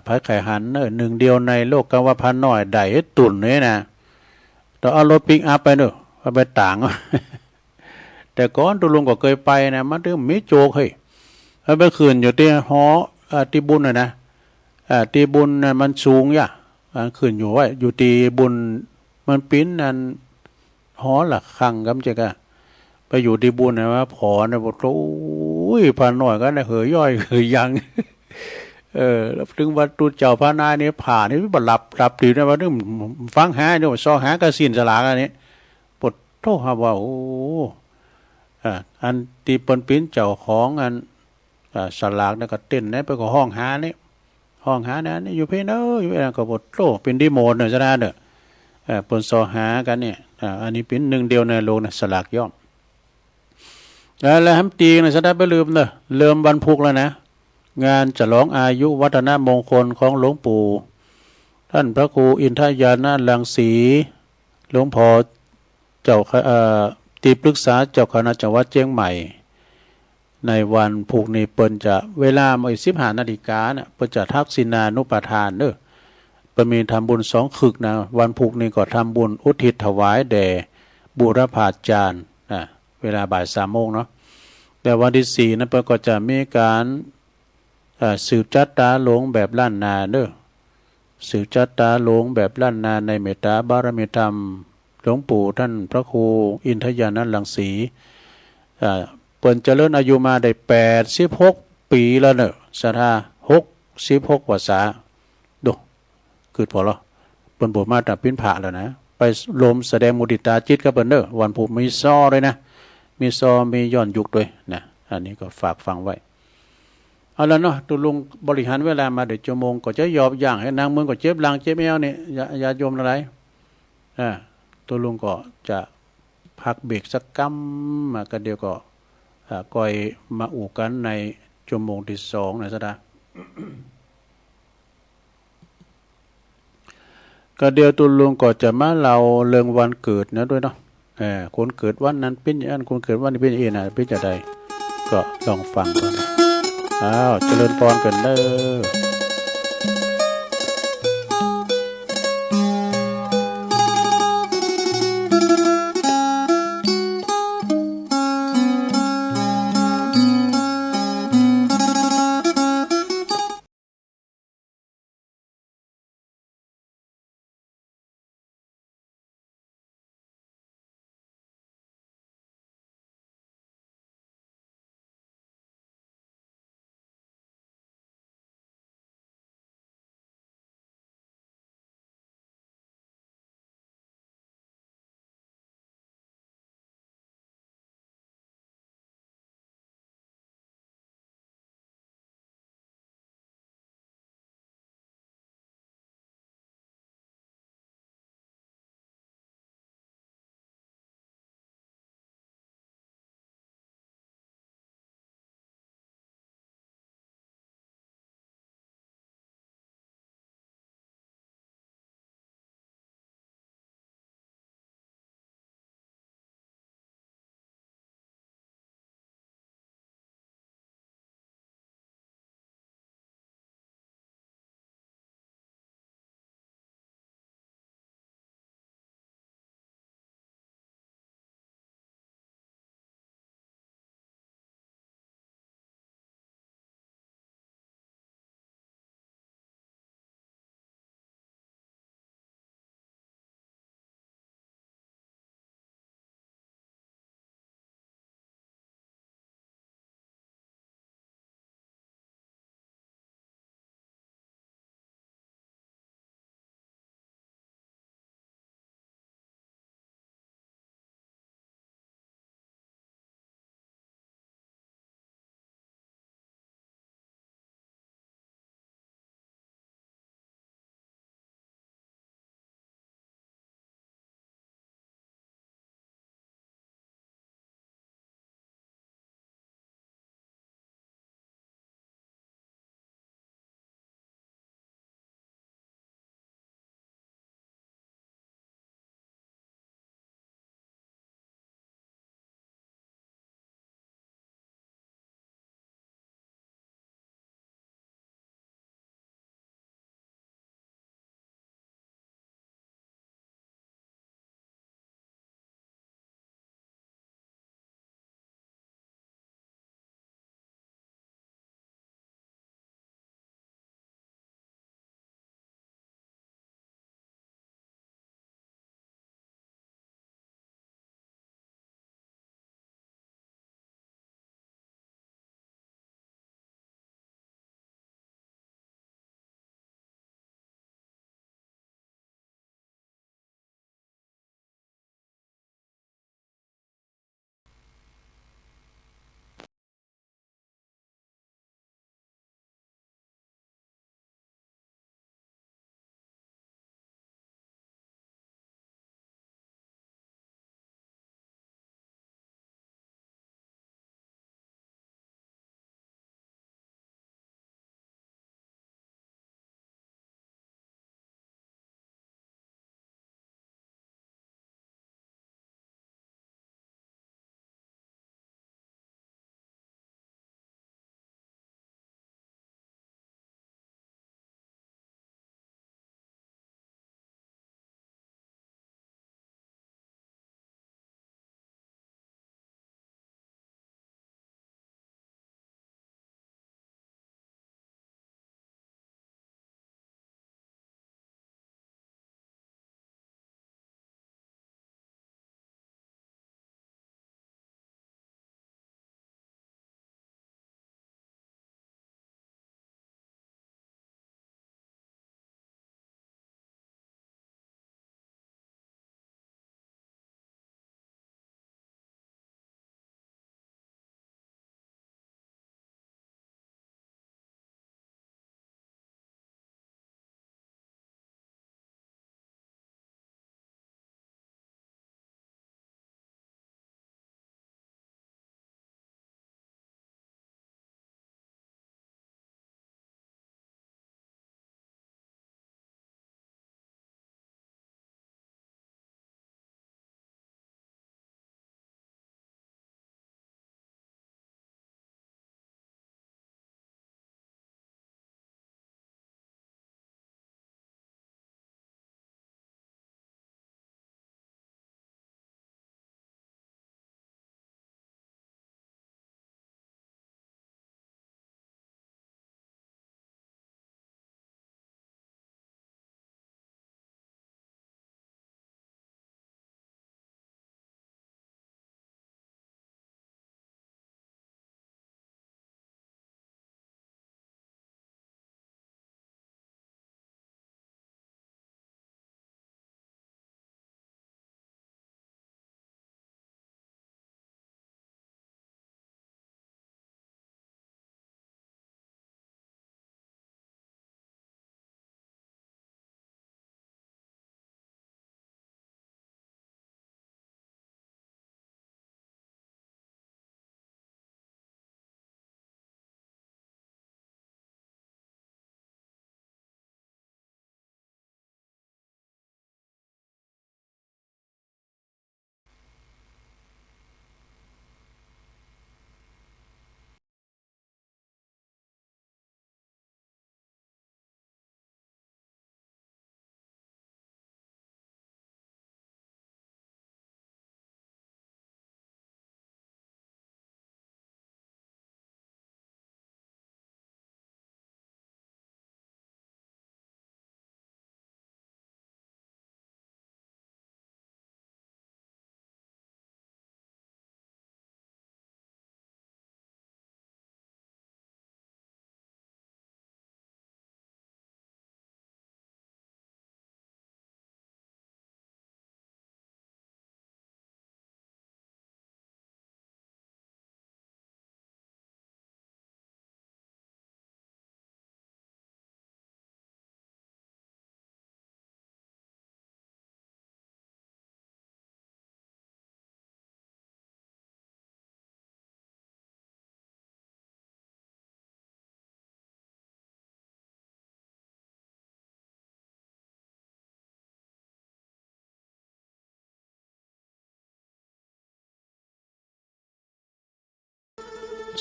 พระไข่หันหนึ่งเดียวในโลกกว่าพันน้อยได้ตุ่นเนี่ยนะต้องเอารถปิกอัพไปไปต่าง แต่ก่อนตุลุงก็เคยไปนะมันถึงมีโจกให้ไปคืนอยู่ที่หอที่บุญนะที่บุญมันสูงขึ้นอยู่ว่าอยู่ที่บุญมันปิ้นนั่น หอละคังกำเจกะไปอยู่ดีบุญนะว่าผอนะบอกโอ้ยพาหน่อยก็นะเหยย่อยเหยยังแล้วถึงวัดตูเจ้าพระนายนี่ผ่านี่บัหลับดีนะว่านึกฟังหาเนี่ยซอหากระสินสลากอันนี้ปดโทษฮะว่าโอ้อันตีปนปิ้นเจ้าของอันสลากนี่ก็เต้นนะไปก็ห้องหานี่ห้องหาเนี่ยอยู่เพ่นอยู่เพ่นก็ปดโตเป็นดีโมดเนี่ยจะได้เด้อปนซอหากันเนี่ยอันนี้เป็นหนึ่งเดียวในโลกนะสลากย่อมแล้วทำตีนะจะได้ไปลืมเนอะเริ่มวันพุกแล้วนะงานฉลองอายุวัฒนมงคลของหลวงปู่ท่านพระครูอินทยานารังสีหลวงพ่อเจ้าที่ปรึกษาเจ้าคณะจังหวัดเชียงใหม่ในวันพุกนี้เปิ้นจะเวลามา15 นาฬิกาเนี่ยเปิ้นจะทักษิณานุปทานเนอะเปิ้นมีทำบุญ2 คึกนะวันพุกนี้ก็ทำบุญอุทิศถวายแด่บุรพาจารย์นะเวลาบ่าย3 โมงเนาะแต่วันที่4นั้นเปิ้นก็จะมีการสืบจัตตาหลงแบบล้านนาเด้อสืบจัตตาหลงแบบล้านนาในเมตตาบารมีธรรมหลวงปู่ท่านพระครูอินทยานันท์รังสีเปิ้นเจริญอายุมาได้86 ปีแล้วเนอะศรัทธา66 ภาษาดูคือพอแล้วเปิ้นบวชมาตั้งเป็นพระแล้วนะไปรวมแสดงมุติตาจิตกับเปิ้นเด้อวันพุธมีซ้อเลยนะมีซ้อมีย้อนยุคด้วยนะอันนี้ก็ฝากฟังไว้เอาละเนาะตุลุงบริหารเวลามาเดี๋ยวชั่วโมงก็จะยอบอย่างให้นางเมืองก็เจ็บหลังเจ็บแอวเนี่ยอย่าโยมอะไรตุลุงก็จะพักเบรกสักกั๊มมากันเดียวก็ก่อยมาอู่กันในชั่วโมงที่2นะสดาก็เดียวตุลุงก็จะมาเล่าเรื่องวันเกิดนะด้วยเนาะคนเกิดวันนั้นเป็นอย่างนั้นคนเกิดวันนี้เป็นอย่างนั้นเป็นจะใดก็ลองฟังก่อนอ้าวเจริญพรกันเด้อ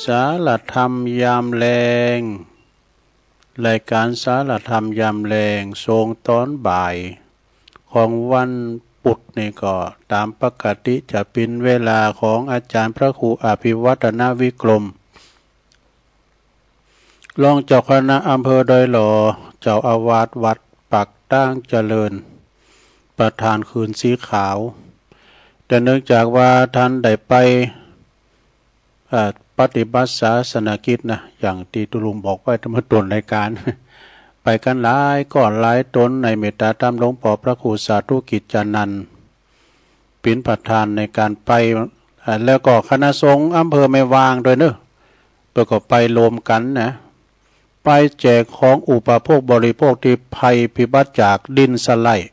สารธรรมยามแลงรายการสารธรรมยามแลงทรงตอนบ่ายของวันพุธนี่ก็ตามปกติจะเป็นเวลาของอาจารย์พระครูอภิวัฒนวิกรมรองเจ้าคณะอำเภอดอยหล่อเจ้าอาวาสวัดปักตั้งเจริญประธานคืนสีขาวแต่เนื่องจากว่าท่านได้ไปปฏิบัติศาสนกิจนะอย่างที่ตุลุงบอกไว้เมื่อต้นรายการ ไปกันหลายก่อนหลายตนในเมตตาธรรมหลวงพ่อพระครูสาธุกิจจานันท์เป็นประธานในการไปแล้วก็คณะสงฆ์อำเภอไม่วางโดยเนอะประกอบไปรวมกันนะไปแจกของอุปโภคบริโภคที่ภัยพิบัติจากดินสไลด์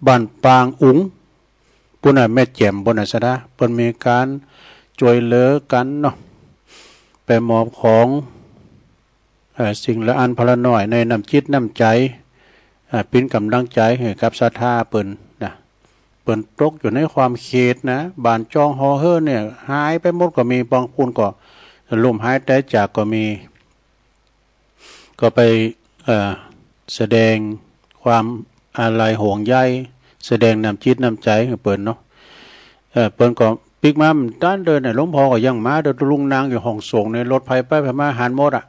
บ้านปางอุ๋งปุ่นแม่แจ่มปุ่นสะดาปุ่นมีการช่วยเหลือกันเนาะไปมอบของสิ่งละอันพละน้อยในน้ำจิตน้ำใจเป็นกำลังใจให้กับศรัทธาเปิ้นนะเปิ้นตกอยู่ในความเขตนะบ้านจองฮอเฮอเนี่ยหายไปหมดก็มีบางคนก็ล่มหายใจจากก็มีก็ไปแสดงความอาลัยห่วงใยแสดงน้ำจิตน้ำใจให้เปิ้นเนาะเปิ้นก็ปิกมาด้านเดินเนี่ยหลวงพ่อก็ยังมาเดินลุงนางอยู่ห้องส่งในรถไฟไปมาหันหมดอ่ะ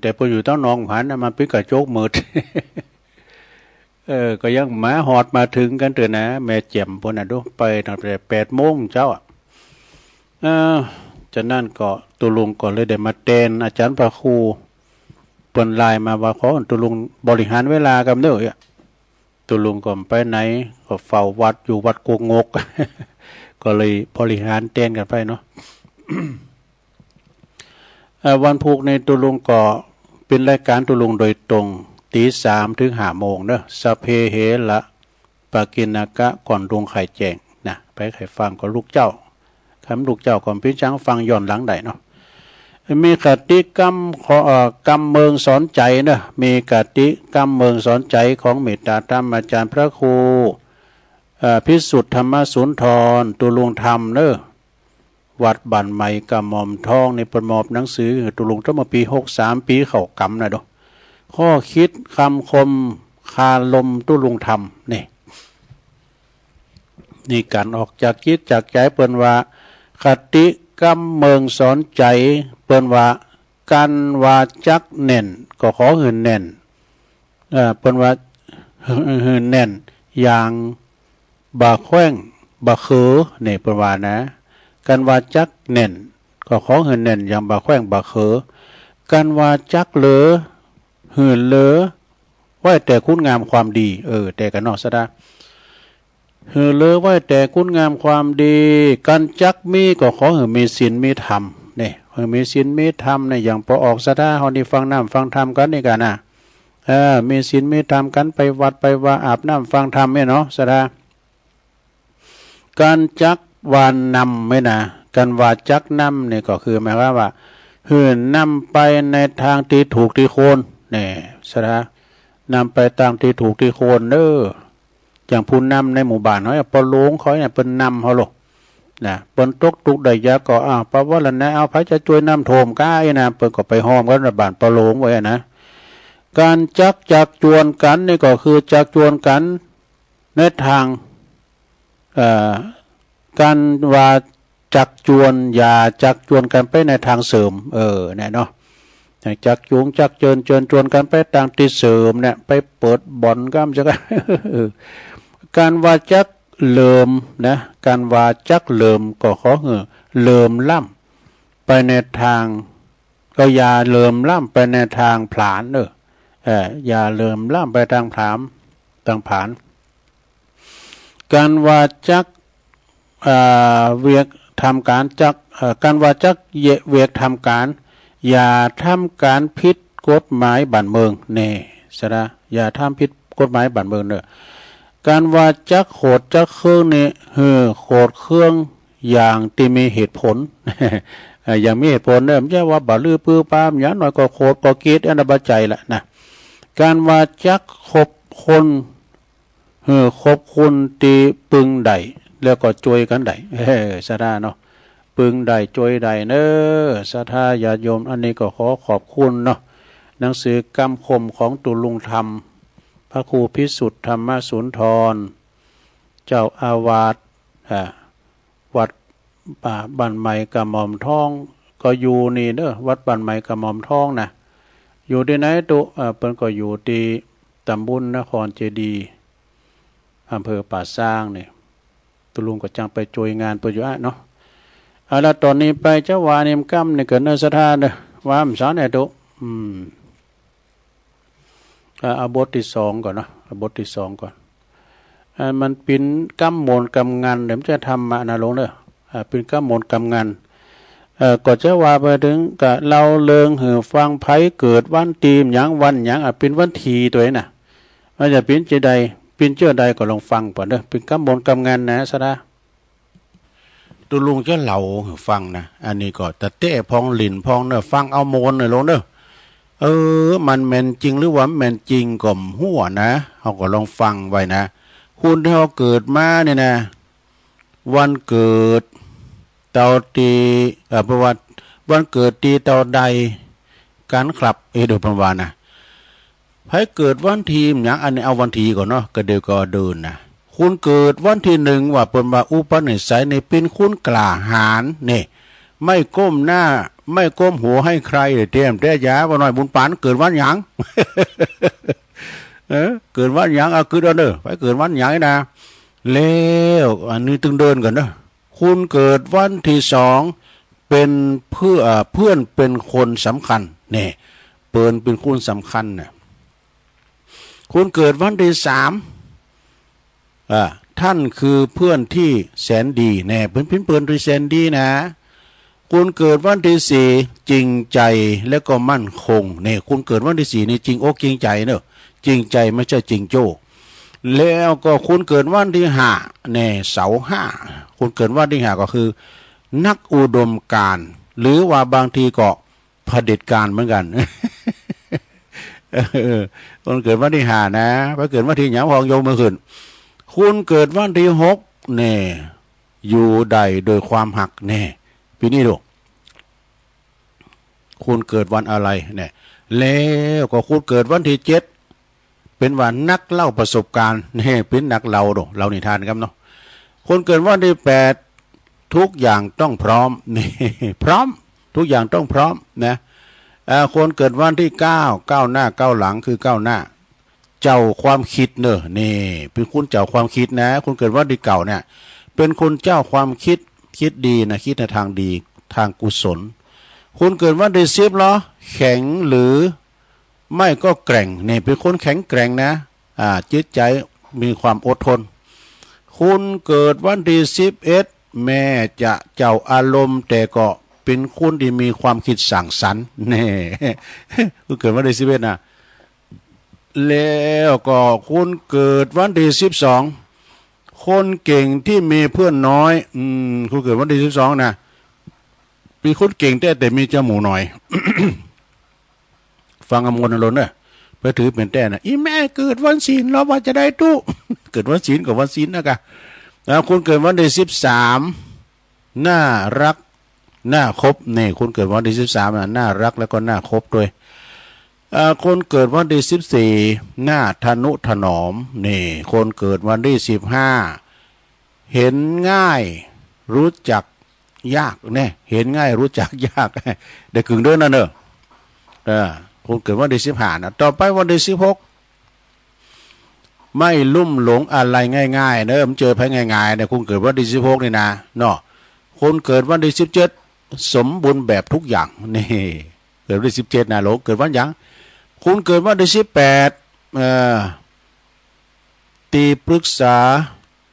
แต่พออยู่ต้องนองหันมาปิกกระโจกมืด ก็ยังมาหอดมาถึงกันเถอะนะแม่เจ็มพนดูไปตั้งแต่8 โมงเจ้าจากนั้นก็ตุลุงก็เลยได้มาเตนอาจารย์พระครูเปิ้นไลน์มาว่าขอตุลุงบริหารเวลากันเด้อตุลุงก็ไปไหนก็เฝ้าวัดอยู่วัดกงก ก็เลยบริหารเตนกันไปเนาะ วันพุธในตุลุงก็เป็นรายการตุลุงโดยตรง3 ถึง 5 โมงเนอะสเพเหละปากินากะก่อนดวงไข่แจงนะไปไข่ฟังก็ลูกเจ้าคำลูกเจ้าก่อนพิจังฟังย้อนหลังได้เนาะมีกติกรรมกรรมเมืองสอนใจเนอะมีกติกรรมเมืองสอนใจของเมตตาธรรมอาจารย์พระครูพิสุทธธรรมสุนทรตุลุงธรรมเนอะวัดบ้านใหม่กระหม่อมทองในประมอบหนังสือตุลุงตั้งมาปี63ปีเข้ากรรมนะดูข้อคิดคำคมคาลมตุลุงธรรมนี่การออกจากคิดจากใจเปิ้นว่าคติกรรมเมืองสอนใจเปิ้นว่าการวาจักแน่นก็ขอหืนแน่นเปิ้นว่าหืนแน่นอย่างบาแขว้งบาเขอเนี่ยเปิ้นว่านะการวาจักแน่นก็ขอหืนแน่นอย่างบาแขว้งบาเขอการวาจักเหลือหืนเหลือไว้แต่คุณงามความดีแต่กันนอกซะดาหืนเหลือไว้แต่คุณงามความดีการจักมีก็ขอหืนมีศีลมีธรรมนี่มีศีลมีธรรมเนี่ยอย่างพอออกซะดาเฮานี่ฟังน้ำฟังธรรมกันนี่กันนะมีศีลมีธรรมกันไปวัดไปว่าอาบน้ำฟังธรรมเนี่ยเนาะซะดาการจักวานนำไม่นะการวาจักนำเนี่ยก็คือหมายความว่าหื่นนำไปในทางที่ถูกที่โคนเนี่ยสระนำไปตามที่ถูกที่โคนเด้ออย่างผู้นำในหมู่บ้านเขาปลงเขาเนี่ยเป็นนำเขาหรอกนะเปิ้นตกทุกใดยาก็ปะว่าละนะเอาพระจะช่วยนำโถมก้ายนะเปิ้นก็ไปห้อมกันในบ้านปลงไว้นะการจักจวนกันนี่ก็คือจักจวนกันในทางการว่าจักจวนอย่าจักจวนกันไปในทางเสริมเนี่ยเนาะจักจูงจักเจิญจวนกันไปทางที่เสริมเนี่ยไปเปิดบ่อนก็มันจะกัน การว่าจักเลิมนะการว่าจักเลิมก็ขอเลิมล่ำไปในทางก็อย่าเลิมล่ำไปในทางผลาญอย่าเลิมล่ำไปทางผลาญทางผลาญการว่าจักเวียกทำการจักการว่าจักเวียกทำการอย่าทำการผิดกฎหมายบ้านเมืองนี่สระอย่าทำผิดกฎหมายบ้านเมืองการว่าจักโขดจักเครื่องนี่โขดเครื่องอย่างที่มีเหตุผล อย่างมีเหตุผลไม่ใช่ว่าบ่ลือปื้อปามอย่างน้อยก็โขดก็เกตอันดับใจละนะการว่าจักคบคนคบคนตีปึงใดแล้วก็ช่วยกันได้สระเนาะ ปึงใดจวยใดเนอศรัทธาญาติโยมอันนี้ก็ขอขอบคุณเนาะหนังสือกำคมของตุลุงธรรมพระครูพิสุทธิ์ธรรมสุนทรเจ้าอาวาสวัดป่าบ้านใหม่กระหม่อมทองก็อยู่นี่เด้อวัดบ้านใหม่กระหม่อมทองนะอยู่ที่ไหนตุเปิ้นก็อยู่ที่ตำบลนครเจดีย์อำเภอป่าสร้างเนี่ยตุลุงก็จังไปช่วยงานประโยชน์เนาะเอาละตอนนี้ไปเจ้าวานิมกัมเนี่ยเกิดเนสถานเด้อว่ามันสอนเนี่ยตุเอาบทที่สองก่อนเนาะเอาบทที่สองก่อนมันเป็นกำมลกำงานเดี๋ยวจะทำมานะลงเด้อเป็นกำมลกำงานก็จะว่าไปถึงกะเราเลิงหือฟังไผเกิดวันตีมหยังวันหยังเป็นวันทีตัวนี้น่ะมันจะเป็นเจใดเป็นเจ้าใดก็ลองฟังก่อนเด้อเป็นกำมลกำงานนะซะนะตุลุงจะเล่าหือฟังนะอันนี้ก็ตะเต้พองหลินพองเด้อฟังเอาโมนเด้อลงเด้อมันแม่นจริงหรือว่าแม่นจริงก็หัวนะเฮาก็ลองฟังไว้นะคุณที่เขาเกิดมาเนี่ยนะวันเกิดเตาตีประวัติวันเกิดตีเตาใดการขับโดยประมาณนะให้เกิดวันทีมอย่างอันนี้เอาวันทีก่อนเนาะก็เดี๋ยวก็เดินนะคุณเกิดวันที่หนึ่งว่าเป็นว่าอุปนิสัยในเป็นคุณกล้าหาญเนี่ยไม่ก้มหน้าไม่ก้มหัวให้ใครเตรียมแต่ยาว่าหน่อยบุญปานเกิดวันหยัง เกิดวันหยังคือเด้อไปเกิดวันหยังนะแล้วอันนี้ตึงเดินกันนะคุณเกิดวันที่สองเป็นเพื่อนเป็นคนสำคัญเนี่ยเปิ่นเป็นคุณสำคัญเนี่ยคุณเกิดวันที่สามท่านคือเพื่อนที่แสนดีแน่เปิ่นที่แสนดีนะคุณเกิดวันที่สี่จริงใจและก็มั่นคงเนี่ยคุณเกิดวันที่สี่นี่จริงอกจริงใจเนอะจริงใจไม่ใช่จริงโจ้แล้วก็คุณเกิดวันที่ห้าเนี่ยเสาห้าคุณเกิดวันที่ห้าก็คือนักอุดมการหรือว่าบางทีก็เผด็จการเหมือนกัน คุณเกิดวันที่ห้านะไปเกิดวันที่หยังพองโยมเมื่อคืนคุณเกิดวันที่หกเนี่ยอยู่ใดโดยความหักเนี่ยปีนี้ดูคุณเกิดวันอะไรเนี่ยแล้วก็คุณเกิดวันที่เจ็ดเป็นวันนักเล่าประสบการณ์นี่เป็นนักเล่าดูเรานิทานครับเนาะคนเกิดวันที่แปดทุกอย่างต้องพร้อมนี่พร้อมทุกอย่างต้องพร้อมนะคนเกิดวันที่เก้าก้าวหน้าก้าวหลังคือก้าวหน้าเจ้าความคิดเนอะนี่เป็นคุณเจ้าความคิดนะคุณเกิดวันที่เก่าเนี่ยเป็นคนเจ้าความคิดดีนะคิดในทางดีทางกุศลคุณเกิดวันที่สิบเหรอแข็งหรือไม่ก็แกร่งนี่เป็นคนแข็งแกร่งนะจิตใจมีความอดทนคุณเกิดวันที่11แม่จะเจ้าอารมณ์แต่ก็เป็นคนที่มีความคิดสร้างสรรค์นี่คุณเกิดวันที่11นะแล้วก็คุณเกิดวันที่12คนเก่งที่มีเพื่อนน้อยคุณเกิดวันที่12นะเป็นคนเก่งแต่มีจมูกหน่อย ฟังอมรนเนี่ยไปถือเป็นแต่นะอีแม่เกิดวันศีลเราว่าจะได้ตู้ เกิดวันศีลกับวันศีลนะกะแล้วคุณเกิดวันที่13น่ารักน่าคบนี่คุณเกิดวันที่13น่ารักแล้วก็น่าคบด้วยคนเกิดวันที่14น่าทนุถนอมนี่คนเกิดวันที่15เห็นง่ายรู้จักยากเนี่ยเห็นง่ายรู้จักยากได้กึ่งเดือนนั่นเนอะคุณเกิดวันที่15นะต่อไปวันที่16ไม่ลุ่มหลงอะไรง่ายๆเนอะมันเจอภัยง่ายๆเนี่ยคุณเกิดวันที่16นี่นะเนาะคนเกิดวันที่17สมบูรณ์แบบทุกอย่างนี่เกิดวันที่17นะหลงเกิดวันหยังคุณเกิดวันที่18ตีปรึกษา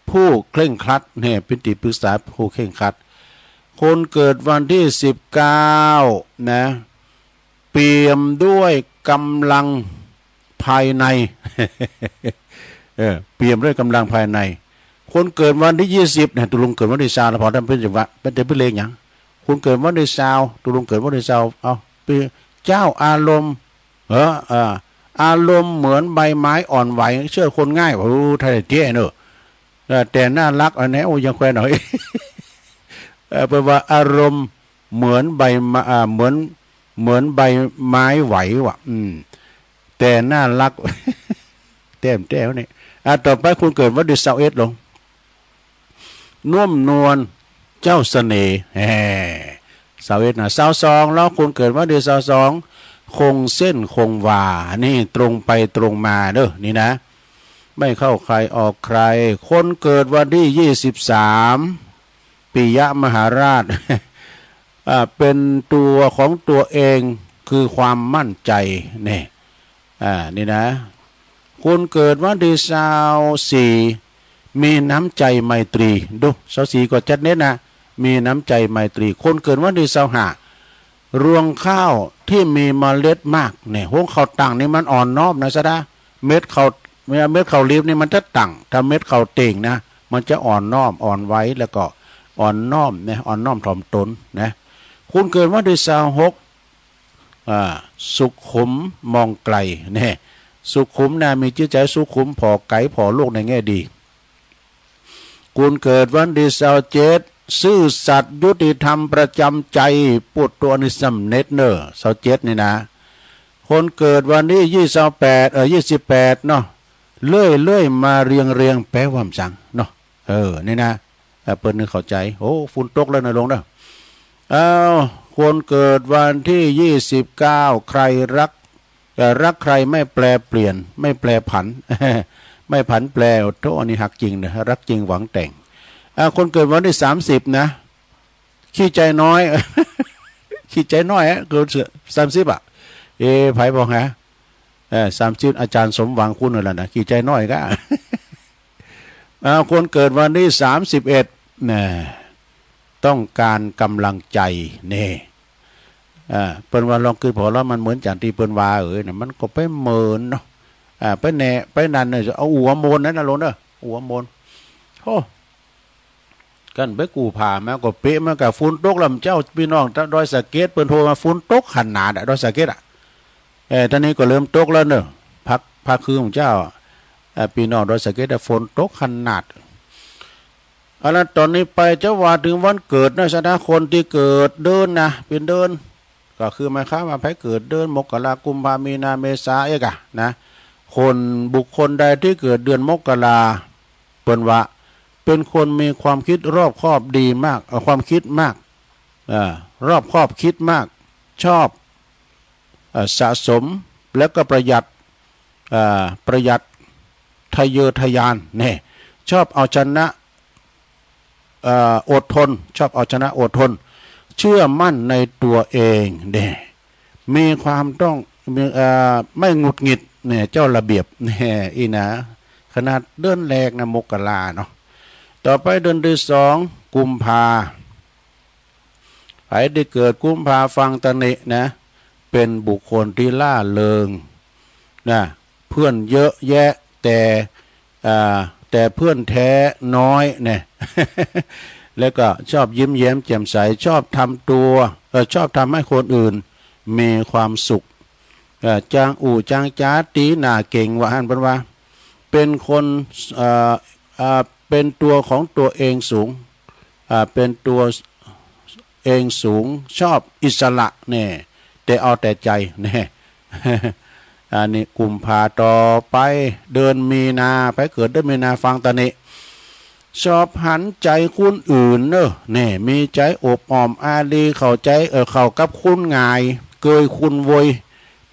ผู้เคร่งครัดเนี่ยเป็นตีปรึกษาผู้เคร่งครัดคนเกิดวันที่19นะเปี่ยมด้วยกำลังภายใน เปี่ยมด้วยกำลังภายในคนเกิดวันที่20เนี่ยตุลุงเกิดวันที่20แล้วพอท่านเป็นจังหวะเป็นแต่เป็นเลขหยังคุณเกิดวันที่20ตุลุงเกิดวันที่20เอาเป็นเจ้าอารมณ์อารมณ์เหมือนใบไม้อ่อนไหวเชื่อคนง่ายว่าไทยเจ๊เนอะแต่น่ารักอันนี้โอ้ยังแควหน่อย แปลว่าอารมณ์เหมือนใบเหมือนใบไม้ไหวว่ะแต่น่ารัก แต้มนี่ต่อไปคุณเกิดวันเดือน21ลงนุ่มนวลเจ้าเสน่ห์21นะ22แล้วคุณเกิดวันเดือน22คงเส้นคงวานี่ตรงไปตรงมาเด้อนี่นะไม่เข้าใครออกใครคนเกิดวันที่23ปิยมหาราช เป็นตัวของตัวเองคือความมั่นใจนี่นี่นะคนเกิดวันที่24มีน้ำใจไมตรีดู24ก็จัดเน้นนะมีน้ำใจไมตรีคนเกิดวันที่25รวงข้าวที่มีเมล็ดมากเนี่ยหงข้าวตังนี่มันอ่อนน้อมนะซะนะเม็ดข้าวรีบนี่มันจะตังถ้าเม็ดข้าวเต่งนะมันจะอ่อนน้อมอ่อนไว้แล้วก็อ่อนน้อมเนี่ยอ่อนน้อมถ่อมตนนะคุณเกิดวันที่26สุขุมมองไกลเนี่ยสุขุมนะมีจิตใจสุขุมพอไกลพอโลกในแง่ดีคุณเกิดวันที่27ซื่อสัตย์ยุติธรรมประจำใจปุตตัวนิสัมเนตเนอร์27นี่นะคนเกิดวันที่28เนาะเลื่อยมาเรียงแปลว่าจังเนาะนี่นะเปิ้นนึกเข้าใจโอ้ฝุ่นตกแล้วนะลงเด้อคนเกิดวันที่29ใครรักใครไม่แปลเปลี่ยนไม่แปลผัน ไม่ผันแปลโทษอันนี้หักจริงนะรักจริงหวังแต่งคนเกิดวันที่30นะขี้ใจน้อย ขี้ใจน้อยเกิด30ไผบอกฮะ30อาจารย์สมหวังคุณนั่นแหละนะขี้ใจน้อยก็ คนเกิดวันที่31นะต้องการกำลังใจเน่เปิ้นว่าลองคือพอแล้วมันเหมือนจันที่เปิ้นว่าน่ะมันก็ไปเหมือนเนาะไปแหน่ไปนั่นเนี่ยเอาหัวโมนนั่นน่ะลงเด้อหัวโมนโอ้กันไปกูผ่ามาก็เป๊ะมากับฝุ่นตกลำเจ้าพี่น้องดอยสะเก็ดเปิ้นโทรมาฝุ่นตกขนาดดอยสะเก็ดตอนนี้ก็เริ่มตกแล้วเนอะพักคือของเจ้าพี่น้องดอยสะเก็ดฝนตกขนาดแล้วตอนนี้ไปจะว่าถึงวันเกิดนะชนะคนที่เกิดเดินนะเป็นเดินก็คือหมายความว่าไผเกิดเดือนมกรากุมภามีนาเมษาเอกะนะคนบุคคลใดที่เกิดเดือนมกราเปิ้นว่าเป็นคนมีความคิดรอบคอบดีมากความคิดมากรอบคอบคิดมากชอบสะสมแล้วก็ประหยัดทะเยอทะยานเนี่ยชอบเอาชนะอดทนชอบเอาชนะอดทนเชื่อมั่นในตัวเองเนี่ยมีความต้องไม่หงุดหงิดเนี่ยเจ้าระเบียบเนี่ยอีนะขนาดเดือนแรกนะมกราเนาะต่อไปเดือนที่2กุมภาใครได้เกิดกุมภาฟังตะนินะเป็นบุคคลที่ล่าเริงนะเพื่อนเยอะแยะแต่เพื่อนแท้น้อยเนี่ย แล้วก็ชอบยิ้มแย้มแจ่มใสชอบทำตัวชอบทำให้คนอื่นมีความสุขจางอู่จางจ้าตีหน้าเก่งว่าหันเป็นว่าเป็นคนเป็นตัวของตัวเองสูงเป็นตัวเองสูงชอบอิสระเนี่ยแต่เอาแต่ใจเนี่ย อันนี้กุมภาต่อไปเดือนมีนาไปเกิดเดือนมีนาฟังตอนนี้ชอบหันใจคุณอื่นเนอะเนี่ยมีใจอบอ้อมอารีเข้าใจเข้ากับคุณง่ายเกยคุณโวย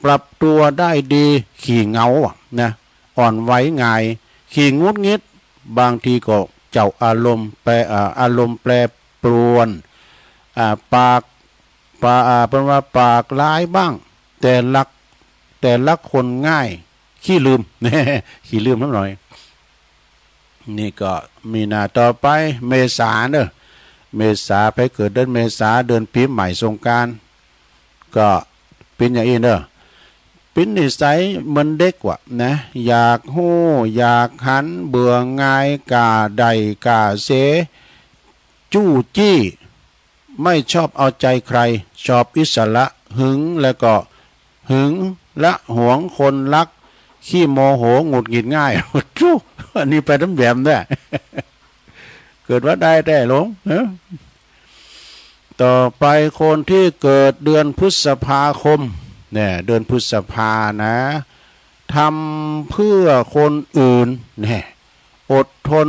ปรับตัวได้ดีขี่เงานะอ่อนไหวง่ายขี่งุดงิดบางทีก็เจ้าอารมณ์แปรปรวนปากเป็นว่าปากร้ายบ้างแต่ลักคนง่ายขี้ลืมเนี่ยขี้ลืมนิดหน่อยนี่ก็มีนาต่อไปเมษาเนอะเมษาไปเกิดเดือนเมษาเดือนปีใหม่สงกรานต์ก็เป็นอย่างนี้เนอะเป็นนิสัยเหมือนเด็กว่ะนะอยากหู้อยากหันเบื่อง่ายกาใดกาเสจู้จี้ไม่ชอบเอาใจใครชอบอิสระหึงแล้วก็หึงและหวงคนรักขี้โมโหหงุดหงิดง่ายทุกอันนี้ไปทั้งแบบเนี่ย เกิดว่าได้แต่หลง ต่อไปคนที่เกิดเดือนพฤษภาคมเนี่ยเดือนพฤษภานะทำเพื่อคนอื่นเนี่ยอดทน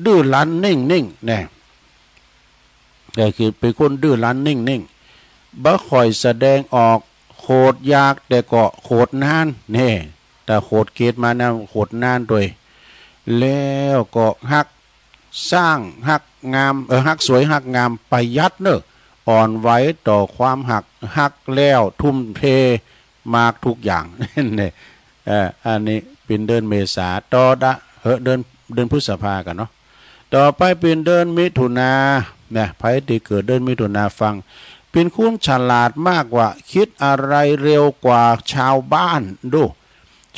ดื้อรั้นนิ่งเนี่ยแต่คือเป็นคนดื้อรั้นนิ่งบ่ค่อยแสดงออกโคตรยากแต่ก็โคตรนานเนี่ยแต่โคตรเกตมานะโคตรนานด้วยแล้วก็ฮักสร้างฮักงามฮักสวยฮักงามประหยัดเนอะอ่อนไหวต่อความฮักแล้วทุ่มเทมากทุกอย่างเนี่ยอันนี้เป็นเดือนเมษาต่อเดือนพฤษภากันเนาะต่อไปเป็นเดือนมิถุนาเนี่ยไผที่เกิดเดือนมิถุนาฟังเป็นคุณฉลาดมากกว่าคิดอะไรเร็วกว่าชาวบ้านดู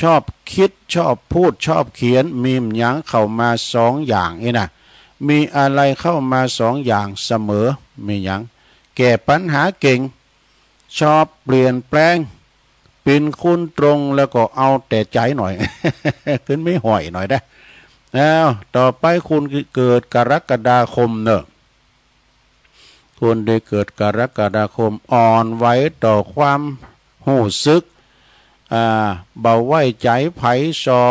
ชอบคิดชอบพูดชอบเขียนมีมหยังเข้ามาสองอย่างนี่นะมีอะไรเข้ามาสองอย่างเสมอมีหยังแก้ปัญหาเก่งชอบเปลี่ยนแปลงเป็นคุณตรงแล้วก็เอาแต่ใจหน่อย ขึ้นไม่ห่อยหน่อยได้แล้วต่อไปคุณเกิดกรกฎาคมเนอะคุณได้เกิดกรกฎาคมอ่อนไหวต่อความหู้สึกเบาไว้ใจไผชอ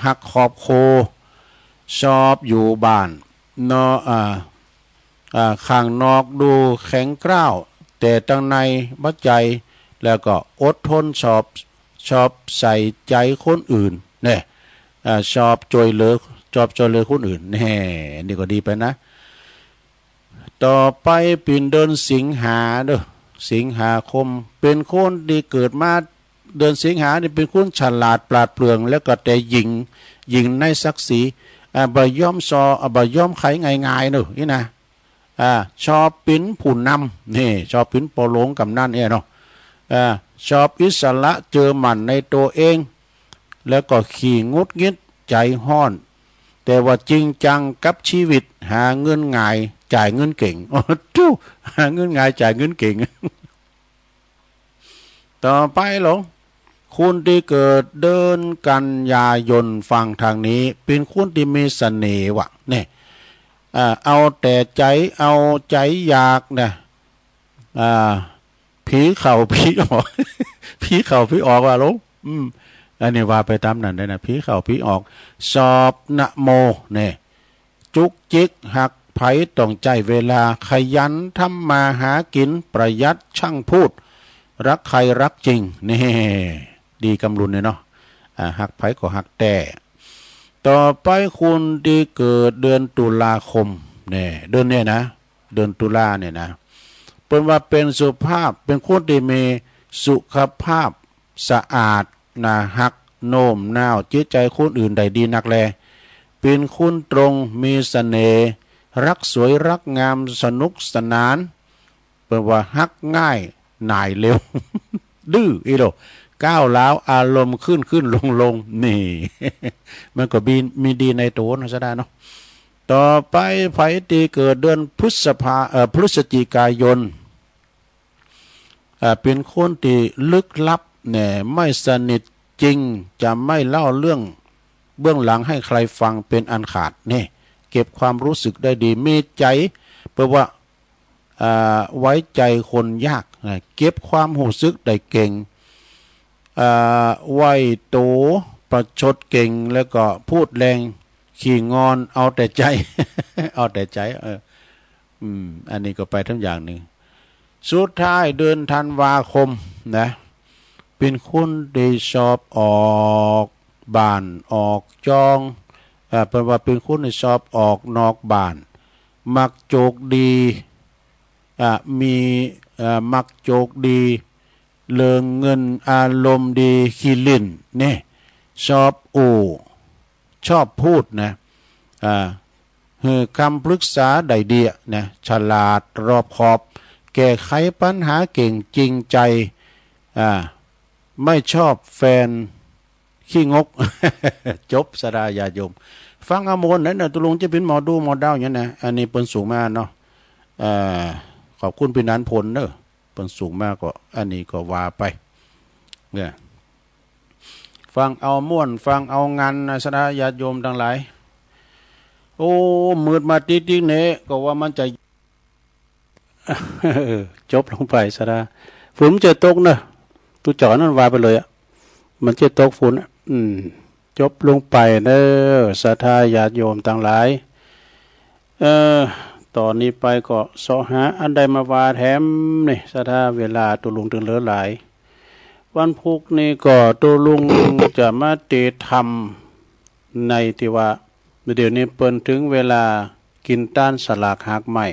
หักขอบโคชอบอยู่บ้านเนาะข้างนอกดูแข็งกร้าวแต่ตั้งในบัดใจแล้วก็อดทนชอบใส่ใจคนอื่นเนี่ยชอบช่วยเหลือคนอื่นแน่นี่ก็ดีไปนะต่อไปเป็นเดือนสิงหาเด้อสิงหาคมเป็นคนที่เกิดมาเดือนสิงหานี่เป็นคนฉลาดปราดเปรื่องแล้วก็แต่หญิงในศักดิ์ศรีบ่ย่อมบ่ย่อมไขง่ายๆเนอะนี่นะชอบปิ้นผู้นำนี่ชอบปิ้นโปโลงกับนั่นเนาะชอบอิสระเจอหมันในตัวเองแล้วก็ขี้งุดงิดใจห้อนแต่ว่าจริงจังกับชีวิตหาเงินง่ายจ่ายเงินเก่งโอ้ทู่หาเงินง่ายจ่ายเงินเก่ง ต่อไปหลงคุณที่เกิดเดือนกันยายนฟังทางนี้เป็นคุณที่มีเสน่ห์ว่ะเนี่ยเอาแต่ใจเอาใจอยากนะผีเข่าผีออก ผีเข่าผีออกว่าลงอันนี้ว่าไปตามนั้นได้นะผีเข่าผีออกสอบนะโมเนี่ยจุกจิกหักไผ่ต้องใจเวลาขยันทำมาหากินประหยัดช่างพูดรักใครรักจริงนี่ดีกำลุนเลยเนาะหักไผ่ก็หักแต่ต่อไปคุณที่เกิดเดือนตุลาคมเนี่ยเดือนนี้นะเดือนตุลาเนี่ยนะเป็นว่าเป็นสุภาพเป็นคนที่มีสุขภาพสะอาดนะหักโน้มน้าวจิตใจคนอื่นได้ดีนักแลเป็นคุณตรงมีเสน่ห์รักสวยรักงามสนุกสนานเป็นว่าหักง่ายหน่ายเร็ว ดื้ออีโดก้าวล้าวอารมณ์ขึ้นลงนี่ มันก็มีดีในตัวนะซะได้เนาะต่อไปไผที่เกิดเดือนพฤศจิกายนเป็นคนที่ลึกลับเนี่ยไม่สนิทจริงจะไม่เล่าเรื่องเบื้องหลังให้ใครฟังเป็นอันขาดนี่เก็บความรู้สึกได้ดีมีใจแปลว่าไว้ใจคนยากเก็บความรู้สึกได้เก่งไหวโตประชดเก่งแล้วก็พูดแรงขี่งอนเอาแต่ใจ เอาแต่ใจอันนี้ก็ไปทั้งอย่างหนึ่งสุดท้ายเดือนธันวาคมนะเป็นคนที่ชอบออกบ้านออกจองเป็นว่าเป็นคนที่ชอบออกนอกบ้านมักโจกดีมีมักโจกดีเลิงเงินอารมณ์ดีขี้ลิ่นนี่ชอบชอบพูดนะคำปรึกษาได้ดีนะฉลาดรอบขอบแก้ไขปัญหาเก่งจริงใจไม่ชอบแฟนขี้งก จบสดายาโยมฟังอามนนั่นนะตุลุงจะเป็นหมอดูหมอดาวอย่างนี้นะอันนี้เป็นสูงมากเนาะขอบคุณพี่นันพลเนอะเป็นสูงมากก็อันนี้ก็ว่าไปเนี่ยฟังเอาม่วนฟังเอางานสดายาโยมทั้งหลายโอ้มืดมาติ๊กๆเนี่ยก็ว่ามันจะ จบลงไปซะนะฝนจะตกเนอะตุจ่อนั่นวายไปเลยอ่ะมันจะตกฝนจบลงไปเด้อศรัทธาญาติโยมทั้งหลายตอนนี้ไปก็สอหาอันใดมาวาแถมนี่ศรัทธาเวลาตุลุงถึงเหลือหลายวันพุกนี้ก็ตุลุงจะมาเตธรรมในที่ว่าเดี๋ยวนี้เปิ้นถึงเวลากินต้านสลากหักใหม่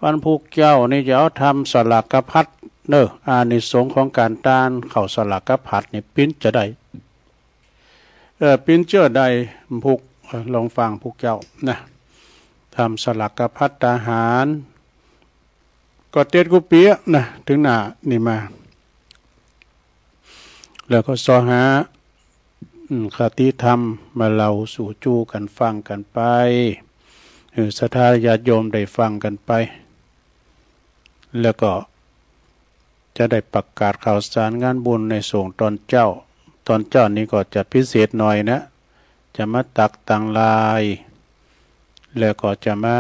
วันพุกเจ้านี่จะเอาทำสลากกระพัดเนอะอานิสงส์ของการต้านเข้าสลากกระพัดนี่ปิ้นจะได้ปิ้นเจ้าใดพุกลองฟังพุกเจ้านะทำสลักกระพัดทหารก็เต็ดกุเปียนะถึงหน้านี่มาแล้วก็สอหาคติธรรมมาเล่าสู่จู้กันฟังกันไปศรัทธาญาติโยมได้ฟังกันไปแล้วก็จะได้ประกาศข่าวสารงานบุญในส่งตอนเจ้านี้ก็จะพิเศษหน่อยนะจะมาตักตังลายแล้วก็จะมา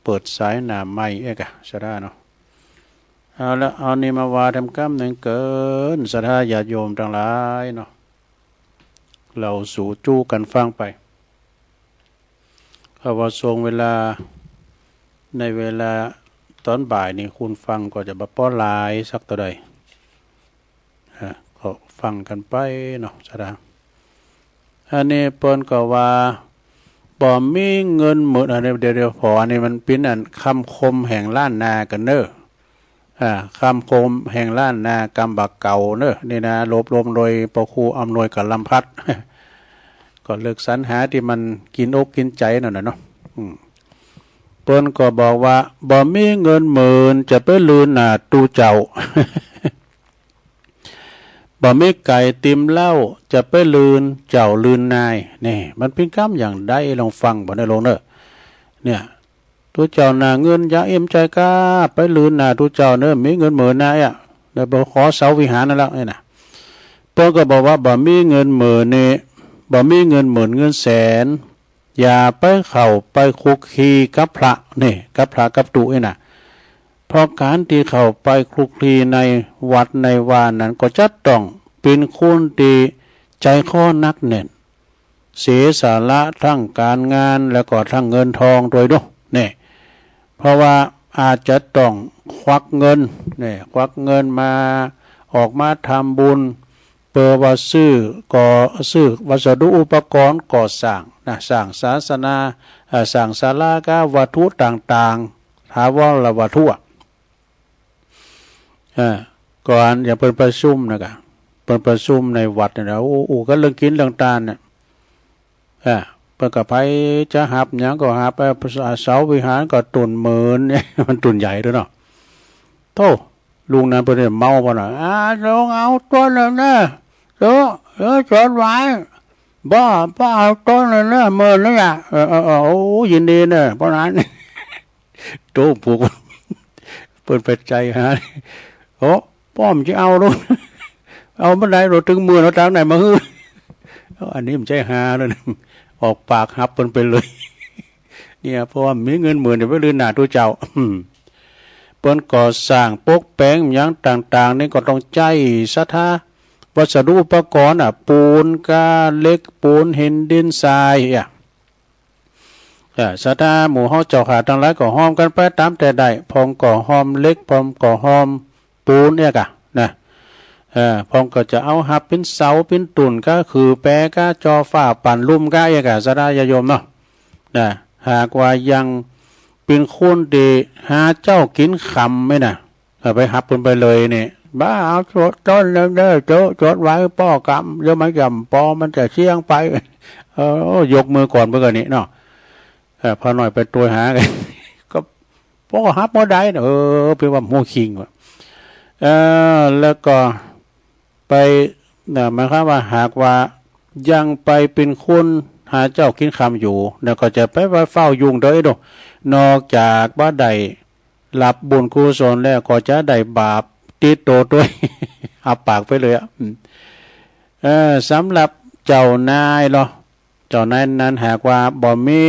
เปิดสายหน้าไม้เอกะสะดาเนาะเอาละเอานี่มาวาทำกรรมหนึ่งเกินศรัทธาญาติโยมทั้งหลายเนาะเราสู่จู้กันฟังไปเพราะว่าทรงเวลาในเวลาตอนบ่ายนี่คุณฟังก็จะบ่ป้อหลายสักตัวใดก็ฟังกันไปเนาะสะดาอันนี้เปิ้นก็ว่าบ่มีเงินหมดอันนี้เดี๋ยวพออันนี้มันเป็นอันคำคมแห่งล้านนากันเนอะคำคมแห่งล้านนากำบักเก่าเนอะนี่นะรวบรวมโดยปครูอำนวยกับลำพัด ก็เลือกสรรหาที่มันกินอกกินใจหน่อยเนาะเปิ้นก็บอกว่าบ่มีเงินหมื่นจะไปลืนหน้าตู้เจ้า บ่มีไก่ติมเหล้าจะไปลืนเจ้าลืนนายนี่มันเป็นคำอย่างใดลองฟังบ่ได้ลงเนอะเนี่ยตัวเจ้าหน้าเงินอย่าเอ็มใจกล้าไปลืนหน้าตัวเจ้าเนอะมีเงินหมื่นนายอ่ะแล้วบ่ขอเสาวิหารนั่นแล้วนี่นะเปิ้นก็บอกว่าบ่มีเงินหมื่นนี่บ่มีเงินหมื่นเงินแสนอย่าไปเข้าไปคุกคีกับพระนี่กับพระกับตุนี่นะเพราะการที่เข้าไปคลุกคลีในวัดในวานั้นก็จะต้องเป็นคนที่ใจข้อนักแน่นเสียสาระทั้งการงานแล้วก็ทั้งเงินทองโดยด้วยนี่เพราะว่าอาจจะต้องควักเงินนี่ควักเงินมาออกมาทำบุญเปิดว่าซื้อวัสดุอุปกรณ์ก่อสร้างนะสร้างศาสนาสร้างศาลาก็วัตถุต่างๆถาวรวัตถุก่อนอย่าเปิดประชุมนะครับเปิดประชุมในวัดเนี่ยโอ้ก็เรื่องกินเรื่องตาลเนี่ยเปิดกับไผจะหับอย่างก็หับไปเสาวิหารก็ตุนหมื่นเนี่ยมันตุนใหญ่ด้วยเนาะโธ่ลุงนั้นเปิดเนี่ยเมาป่ะน่ะลงเอาต้นเลยนะจดไว้บ้าเอาต้นเลยนะหมื่นเลยอ่ะโอ้ยินดีเนี่ยเพราะนั้นโตผูกเปิดปัจจัยฮะโอ้ป้อมจะเอาลูกเอาเมื่อไรเราถึงมือเราทางไหนมาฮื้ออันนี้มันใจหาเลยออกปากฮับไปเลยเนี่ยเพราะว่ามีเงินหมื่นเดี๋ยวไปลืนหน้าตัวเจ้าเปิ้นก่อสร้างปกแปงอย่างต่างๆนี่ก็ต้องใจศรัทธาวัสดุอุปกรณ์ปูนกาเหล็กปูนหินดินทรายศรัทธาหมู่เฮาเจ้าขาทั้งหลายก็ห้อมกันไปตามแต่ได้พองก่อห้อมเหล็กพองก่อห้อมปูนเนี่ยกะนะพองก็จะเอาหับเป็นเสาเป็นตุ่นก็คือแปะก็จอฝ้าปั่นลุ่มก็กะศรัทธาญาติโยมเนาะนะหากว่ายังเป็นคนดีหาเจ้ากินคำไหมนะไปหับไปเลยเนี่ยบ้าเอาจดต้นแล้วเด้อจดไว้ป้อกรรมเดี๋ยวไม่จำปอมันจะเชี่ยงไปยกมือก่อนเมื่อกี้นี้เนาะพอหน่อยไปตัวหากันก็ป้อหับป้อได้เป็นว่าโมคิงว่ะแล้วก็ไปหมายความว่าหากว่ายังไปเป็นคนหาเจ้ากินคำอยู่แล้วก็จะไปเฝ้ายุงเด้อดนอกจากว่าใดหลับบุญกุศลแล้วก็จะได้บาปติดโตด้วยเอาปากไปเลยสำหรับเจ้านายเนาะเจ้านายนั้นหากว่าบ่มี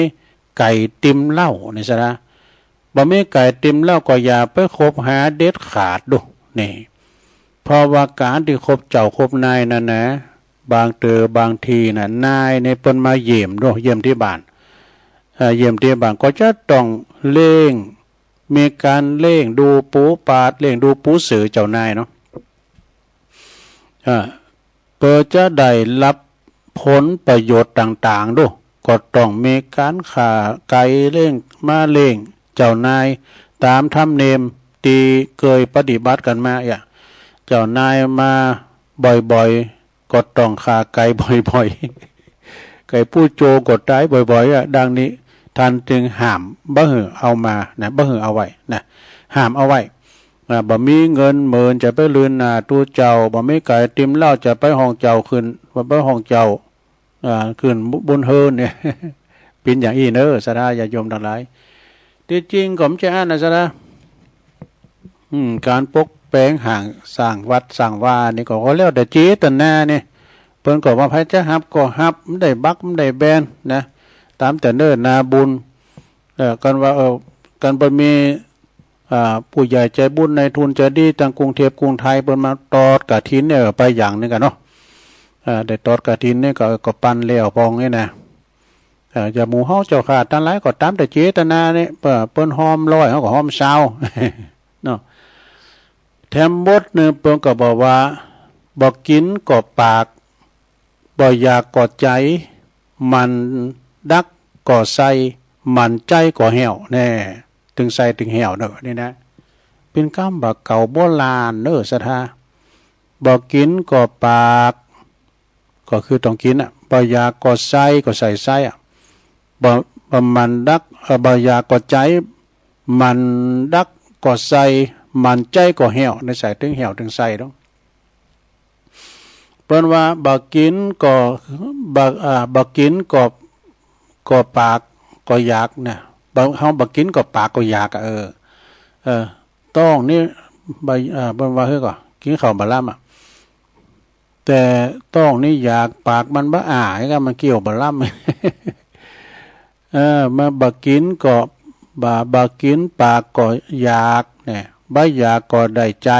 ไก่ติมเหล้านี่ซะนะบ่มีไก่ติมเหล้าก็อย่าไปคบหาเด็ดขาดดูนี่เพราะว่าการที่คบเจ้าคบนายนั่นนะบางทีน่ะนายในเปิ้นมาเยี่ยมด้วยเยี่ยมที่บ้านเยี่ยมที่บ้านก็จะต้องเล่งมีการเล่งดูปูปาดเล่งดูปูสื่อเจ้านายเนาะเพื่อจะได้รับผลประโยชน์ต่างๆด้วยก็ต้องมีการขาไกเล่งมาเล่งเจ้านายตามธรรมเนียมที่เคยปฏิบัติกันมาเจ้านายมาบ่อยๆก็ต้องขาไกบ่อยๆไก่ผู้โจกดได้บ่อยๆดังนี้ท่านจึงห้ามบ่หือเอามานะบ่หือเอาไว้นะห้ามเอาไว้บ่มีเงินหมื่นจะไปลืนตู้เจ้าบ่มีไก่ติมเหล้าจะไปห้องเจ้าขึ้นบ่ไปห้องเจ้าขึ้นบุญเฮินเนี่ยเป็นอย่างอีเนอสะดาญาโยมทั้งหลายที่จริงก็ไม่ใช่อันนะสะดาการปกแปลงห่างสร้างวัดสร้างว่านี่ก็แล้วแต่เจตนาเนี่ยเพิ่นก็ว่าไผจะฮับก็ฮับมันได้บักมันได้แบนนะตามแต่เนิ่นนาบุญกันว่ากันบ่มีผู้ใหญ่ใจบุญในทุนใจดีทางกรุงเทพกรุงไทยเพิ่นมาตอดกฐินเนี่ยไปอย่างนึงกันเนาะได้ตอดกฐินเนี่ยก็ปันแล้วพองนี่นะจะหมู่เฮาเจ้าขาดทั้งหลายก็ตามแต่เจตนาเนี่ยเปิ้นหอมร้อยเฮาก็หอมซาวเนาะแถมบทนึงเปิ้นก็บอกว่าบ่กินก็ปากบ่อยากก็ใจมันดักก็ใส่มันใจก็แห้วแน่ถึงใส่ถึงแห้วเด้อนี่นะเป็นคำว่าเก่าโบราณเด้อศรัทธาบ่กินก็ปากก็คือต้องกินบ่อยากก็ใส่ก็ใส่บ่มันดักบ่อยากก็ใจมันดักก็ใส่มันใจก็แห้วในใส่ถึงแห้วถึงใส่เนาะเปิ้นว่าบ่กินก็บ่กินก็ปากก็อยากนะเฮาบ่กินก็ปากก็อยากต้องนี่เปิ้นว่าเฮ้ยก็กินข้าวบ่ล่ำแต่ต้องนี่อยากปากมันบ่อ้ายก็มันเกี่ยวบ่ล่ำมาบ่กินก็บ่กินปากก็อยากเนี่ยบ่อยากก็ได้ใจ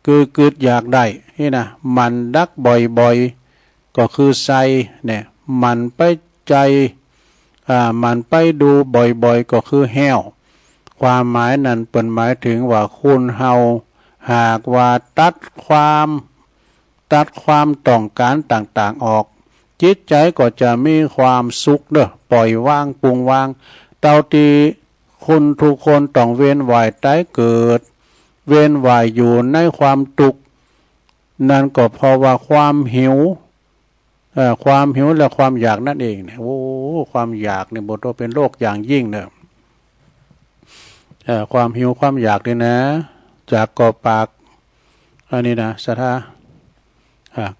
คือเกิดอยากได้นี่นะมันดักบ่อยๆก็คือใส่เนี่ยมันไปใจมันไปดูบ่อยๆก็คือแห้วความหมายนั้นเปิ้นหมายถึงว่าคุณเฮาหากว่าตัดความต้องการต่างๆออกจิตใจก็จะมีความสุขเด้อปล่อยวางปรุงวางเท่าที่คนทุกคนต้องเวียนว่ายตายเกิดเวียนว่ายอยู่ในความทุกข์นั่นก็เพราะว่าความหิวและความอยากนั่นเองเนี่ยโอ้ความอยากเนี่ยบทว่าเป็นโรคอย่างยิ่งเนี่ยความหิวความอยากนี่นะจากกอปากอันนี้นะศรัทธา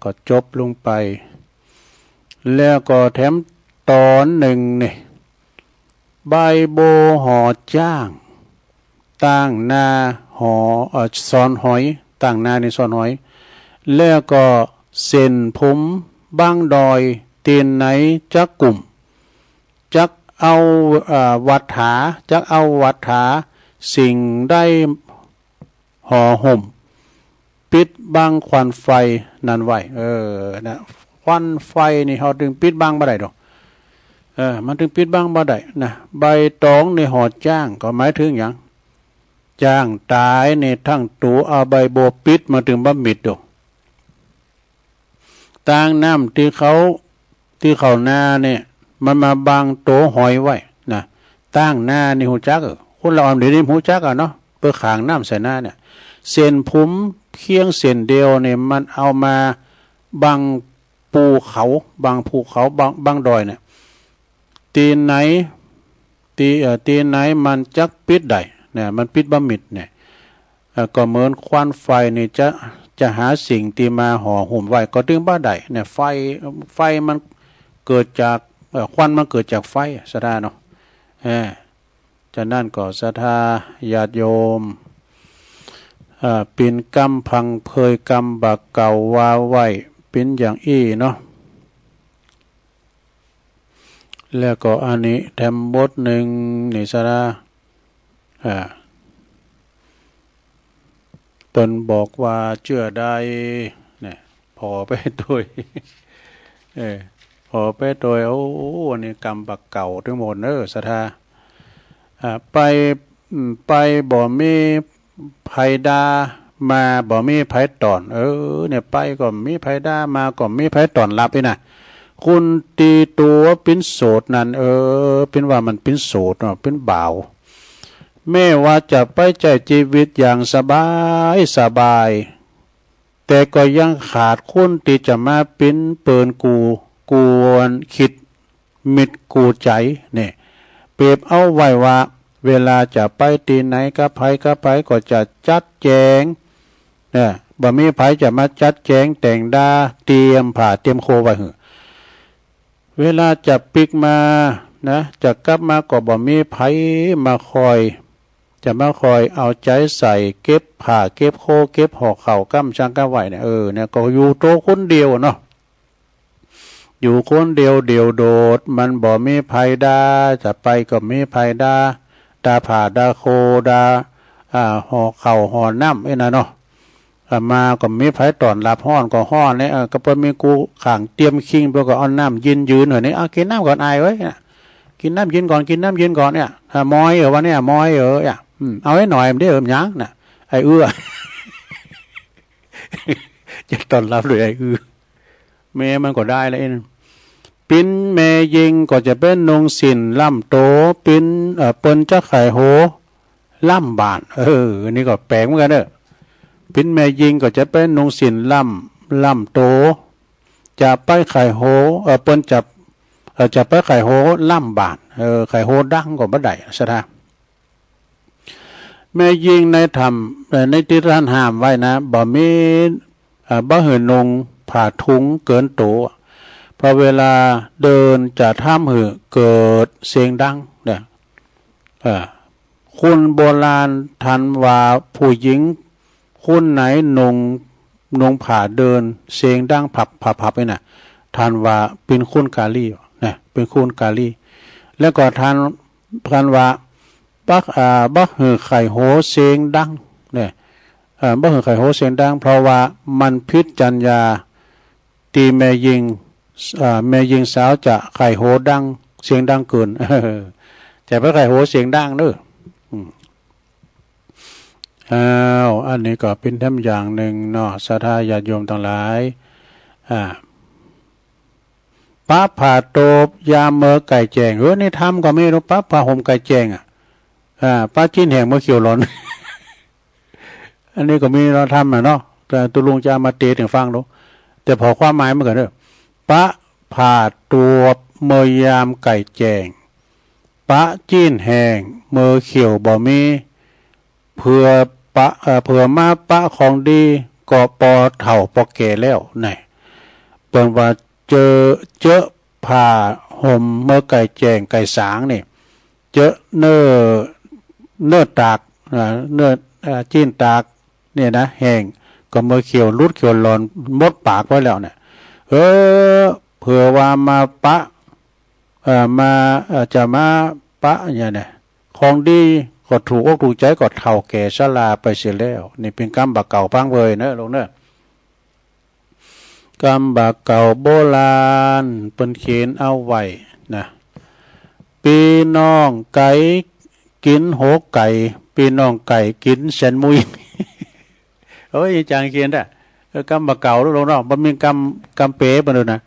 ก็จบลงไปแล้วก็แถมตอนหนึ่งเนี่ยใบโบห่อจ้างตั้งนาห่อซอนหอยตั้งนาในซอนหอยแล้วก็เส้นผมบางดอยตีนไหนจักกลุ่มจักเอาวัฏฐาจักเอาวัฏฐาสิ่งได้ห่อห่มปิดบังควันไฟนั่นไว้นะควันไฟนี่เขาถึงปิดบังบ่ได้ดอกมันถึงปิดบังบ่ได้นะใบตองในห่อจ้างก็หมายถึงอย่างจ้างตายในทั้งตัวเอาใบโบปิดมาถึงบ่มิดดอกต่างน้ำที่เขาหน้าเนี่ยมันมาบังโตหอยไว้นะตั้งหน้านี่หูจักคนเราเดี๋ยวนี้หูจักเนาะเพื่อขางน้ำใส่หน้าเนี่ยเส้นผมเคียงเส้นเดียวเนี่ยมันเอามาบังภูเขาบางดอยเนี่ยตีนไหนมันจักปิดได้เนี่ยมันปิดบ่มิดเนี่ยก็เหมือนควันไฟนี่จะหาสิ่งที่มาห่อหุ้มไว้ก็ถึงบ่ได้เนี่ยไฟมันเกิดจากควันมันเกิดจากไฟศรัทธาเนาะจะนั่นก็ศรัทธาญาติโยมเป็นกรรมพังเพยกรรมบากเก่าว่าไว้เป็นอย่างอี้เนาะ แล้วก็อันนี้แถมบทหนึ่งนี่ซะนะเปิ้นบอกว่าเชื่อได้เนี่ยพอไปโดยพอไปโดยโอ้นี่กรรมบักเก่าทั้งหมดศรัทธาไปบ่มีไผดามาบ่มีไผตอนเนี่ยไปก็มีไผดามาก็มีไผตอนรับนี่นะคุณตีตัวเป็นโสดนั่นเป็นว่ามันเป็นโสดเนาะเป็นบ่าวแม้ว่าจะไปใจชีวิตอย่างสบายแต่ก็ยังขาดคนที่จะมาเป็นเปินกวนคิดมิดกูใจเนี่ยเปรียบเอาไว้ว่าเวลาจะไปตีไหนก็ไปก็จะจัดแจงเนี่ยบ่มีไผจะมาจัดแจงแต่งดาเตรียมผ้าเตรียมโคไว้เวลาจะปิกมานะจะกลับมาก็บ่มีไผมาคอยจะมาคอยเอาใจใส่เก็บผ้าเก็บโคเก็บห่อเข่ากั้มช่างก้าไหวเนี่ยเนี่ยก็อยู่โตคนเดียวเนาะอยู่คนเดียวโดดมันบ่มีไผดาจะไปก็มีไผดาผ้าดาโคดาห่อเข่าห่อน้ำนะเนาะมาก็มีไผตอนรับห้อนก็ห้อนเนี่ยก็เปิ้นมีกูข้างเตรียมคิงเพื่อก็เอาน้ำยืนหน่อยนี่กินน้ำก่อนอายไว้กินน้ำยืนก่อนเนี่ยมอยวันนี้มอยเอาให้หน่อยมันได้ยังน่ะไอ้จะตอนรับเลยไอ้แม่มันก็ได้แล้วปิ้นแม่ยิงก็จะเป็นนงสินล่ำโตปิ้นเปิ้นจะไข่โหล่ำบานนี่ก็แปลกเหมือนกันปิ้นแม่ยิงก็จะเป็นนงสินล่ำโตจะไปไข่โหเปิ้นจะไปไข่โหล่ำบานไข่โหดังก็บ่ได้ซะท่าแม่ยิงในธรรมในที่ท่านห้ามไว้นะบ่มีบ่หือนงผ่าทุงเกินโตพอเวลาเดินจะท่ามหือเกิดเสียงดังเนี่ยคุณโบราณทันว่าผู้หญิงคุณไหนนงผ่าเดินเสียงดังผับไปน่ะทันว่าเป็นคุณกาลีเนี่ยเป็นคุณกาลีแล้วก็ทันว่าบักหือไข่โหเสียงดังเนี่ยบักหือไข่โหเสียงดังเพราะว่ามันพิษจัญญาตีแม่ยิงสาวจะไข่โหดังเสียงดังเกินแต่พระไข่โหเสียงดังเด้ออันนี้ก็เป็นธรรมอย่างหนึ่งเนาะศรัทธาญาติโยมทั้งหลายป้าผ่าโตบยามเมื่อไก่แจงนี่ทำก็ไม่รู้ป้าผ่าห่มไก่แจงป้าจิ้นแห่งเมื่อเขียวร้อน อันนี้ก็มีเราทำเนาะแต่ตุลุงจะมาเตะถึงฟังดูแต่พอความหมายมันกันเด้อปะผ่าตัวเมยามไก่แจงปะจิ้นแหงเมื่อเขียวบ่มีเผื่อมาปะของดีก็ปอเถ่าปอแก่แล้วนี่เปิ่นว่าเจอผ่าห่มเมื่อไก่แจงไก่สางนี่เจอเนื้อตากเนื้อจิ้นตากเนี่ยนะแห้งก็เมื่อเขียวรุดเขียวร้อนมดปากไว้แล้วเนี่ยเผื่อว่ามาปะมาจะมาปะอย่างเนี่ยของดีก็ถูกอกถูกใจก็เฒ่าแก่ชราไปเสียแล้วนี่เป็นกรรมบาปเก่าพังเวยเนอะลงเนอะกรรมบาปเก่าโบราณเปิ้นเขียนเอาไว้นะพี่น้องไก่กินโหไก่พี่น้องไก่กินแสนมุยจางเขียนได้กรรมบาปเก่าลงเนาะมันมีกรรมเป๋บ่นะ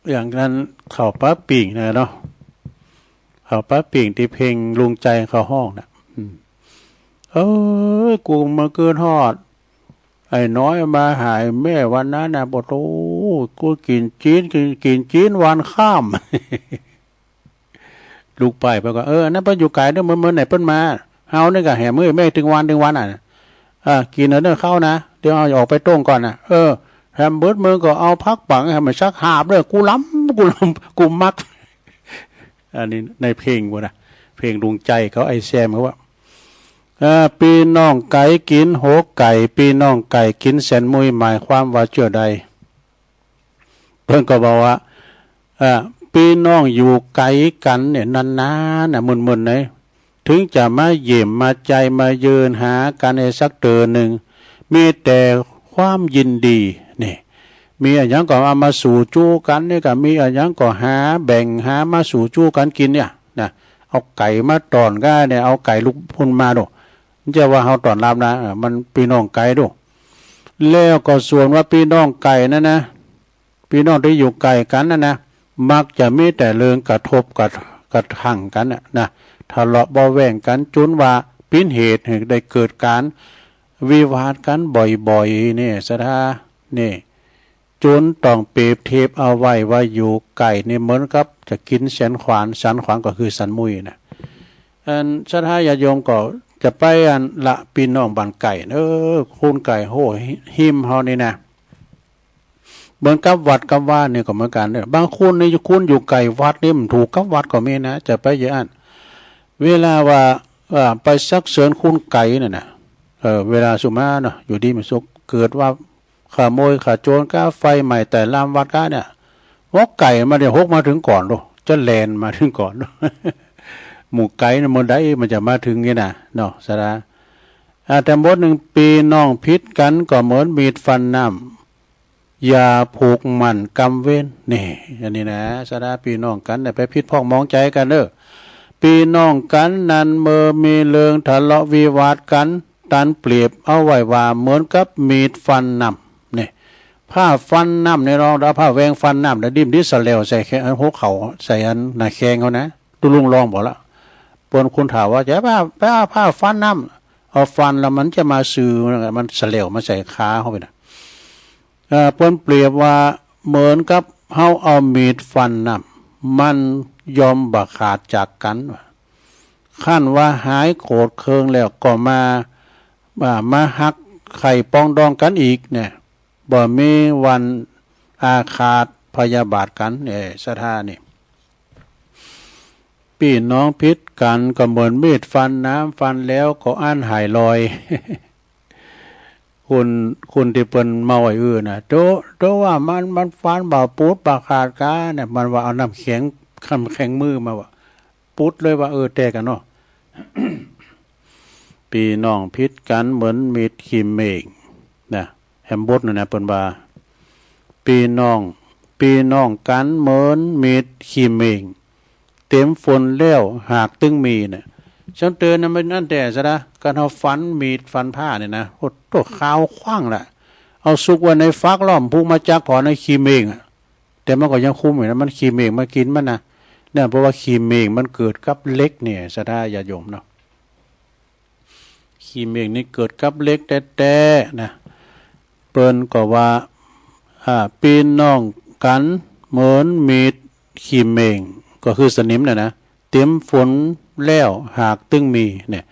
อย่างนั้นเข้าป้าปิ่งนะเนาะเข้าป้าปิ่งที่เพลงลุงใจเข้าห้องนะกูมาเกินฮอดไอ้น้อยมาหายแม่วันนั้นนะบอกกูกินจีนวันข้ามลูกไปก็นั่นไปอยู่ไกลเด้อเมื่อไหนเปิ้นมาเฮานี่ก็แห่มื้อแม่ถึงวันกินเด้อเข้านะเดี๋ยวเอาออกไปต้งก่อนนะแฮมเบิดมือก็เอาพักปังให้มันชักหาบเด้อกูมักอันนี้ในเพลงบ่นะเพลงดวงใจเขาไอ้แซมเขาว่าปีน้องไก่กินโหไก่ปีน้องไก่กินแสนมุยหมายความว่าเชื่อใดเพิ่นก็บอกว่า พี่น้องอยู่ไกลกันเนี่ยนานๆน่ะมึนๆเลยถึงจะมาเยี่ยมมาใจมาเยือนหากันในสักเตือนหนึ่งมีแต่ความยินดีนี่มีอะไรอย่างก็เอามาสู่จู้กันเนี่ยก็มีอะไรอย่างก็หาแบ่งหามาสู่จู้กันกินเนี่ยนะเอาไก่มาตอนก็เนี่ยเอาไก่ลูกพุ่นมาดูจะว่าเขาตอนรับนะมันพี่น้องไก่ดูแล้วก็ส่วนว่าพี่น้องไก่นั่นนะพี่น้องที่อยู่ไก่กันนะมักจะมีแต่เรื่องกระทบกระทั่งกันนะทะเลาะเบาแหว่งกันจนว่าเป็นเหตุให้ได้เกิดการวิวาทกันบ่อยๆนี่สถานี่จนต้องเปรียบเทียบเอาไว้ว่าอยู่ไก่นี่เหมือนกับจะกินสันขวานก็คือสันมุยนะสถาญาโยมก็จะไปละปีน้องบ้านไก่คุณไก่โหหิมเฮานี่นะเหมือนกับวัดกับว่านี่ก็เหมือนกันเนี่ยบางคนนี่คุณอยู่ไก่วัดนี่มันถูกกับวัดก็มีนะจะไปเยอะเวลาว่าไปซักเสริญคุณไก่เนี่ยนะเวลาสุมาเนาะอยู่ดีมันสุกเกิดว่าขโมยขาโจรก้าไฟใหม่แต่ลามวัดก้าเนี่ยว่าไก่มาเดี๋ยวฮกมาถึงก่อนดูจะแลนมาถึงก่อนดูหมู่ไก่เนี่ยมันได้มันจะมาถึงนี่นะเนาะสาระแต่บทหนึ่งปีน้องพิษกันก็เหมือนมีดฟันน้ำอย่าผูกมันกำเว้นนี่อันนี้นะสาระปีน้องกันเนี่ยไปพิษพ้องมองใจกันเด้อปีน้องกันนั้นเมื่อมีเรื่องทะเลาะวิวาทกันตันเปรียบเอาไว้ว่าเหมือนกับมีดฟันน้ำนี่ผ้าฟันน้ำในรองแล้วผ้าแวงฟันน้ำแล้วดิ้มดิสเลวใส่แค่หัวเข่าใส่อันหน้าแข้งเขานะตุลุงลองบอกแล้วปนคุณถามว่าจะผ้าฟันน้ำเอาฟันแล้วมันจะมาซื้อมันสเลวมาใส่ขาเข้าไปนะปนเปรียบว่าเหมือนกับเฮาเอามีดฟันน้ำมันยอมบักขาดจากกันขั้นว่าหายโกรธเคืองแล้วก็มาหักไข่ปองดองกันอีกเนี่ยบ่มีวันอาฆาตพยาบาทกันเนี่ยสถานี่พี่น้องพิษกันก็เหมือนมีดฟันน้ำฟันแล้วก็อั้นหายลอยคุณที่เป็นเมาไอ้น่ะโตว่ามันฟันบ่าปูดบ่าขาดกาเนี่ยมันว่าเอาน้ำแข็งมือมาว่าปุดเลยว่าแตกกันเนาะ ปีน้องพิษกันเหมือนมีดขีมเมฆนะแฮมบดนะเปิ้นว่าปีน้องกันเหมือนมีดขีมเมฆเต็มฝนแล้วหากตึงมีเนี่ยฉันเตือนนะมันนั่นแต่ซะนะการเอาฟันมีดฟันผ้าเนี่ยนะโอ้ตัวขาวคว้างแหละเอาซุกไว้ในฟักล้อมพุกมาจากพอในขีมเมฆแต่มันก็ยังคุ้มอยู่นะมันขีมเมฆมากินมันนะเนี่ยเพราะว่าขีมเมฆมันเกิดกับเล็กเนี่ยซะได้ญาติโยมเนาะขีมเมฆนี่เกิดกับเล็กแต่นะเปิ้นก็ว่าปีน้องกันเหมือนมีดขีมเมฆก็คือสนิมนะเต็มฝนแล้วหากตึงมีเนี่ย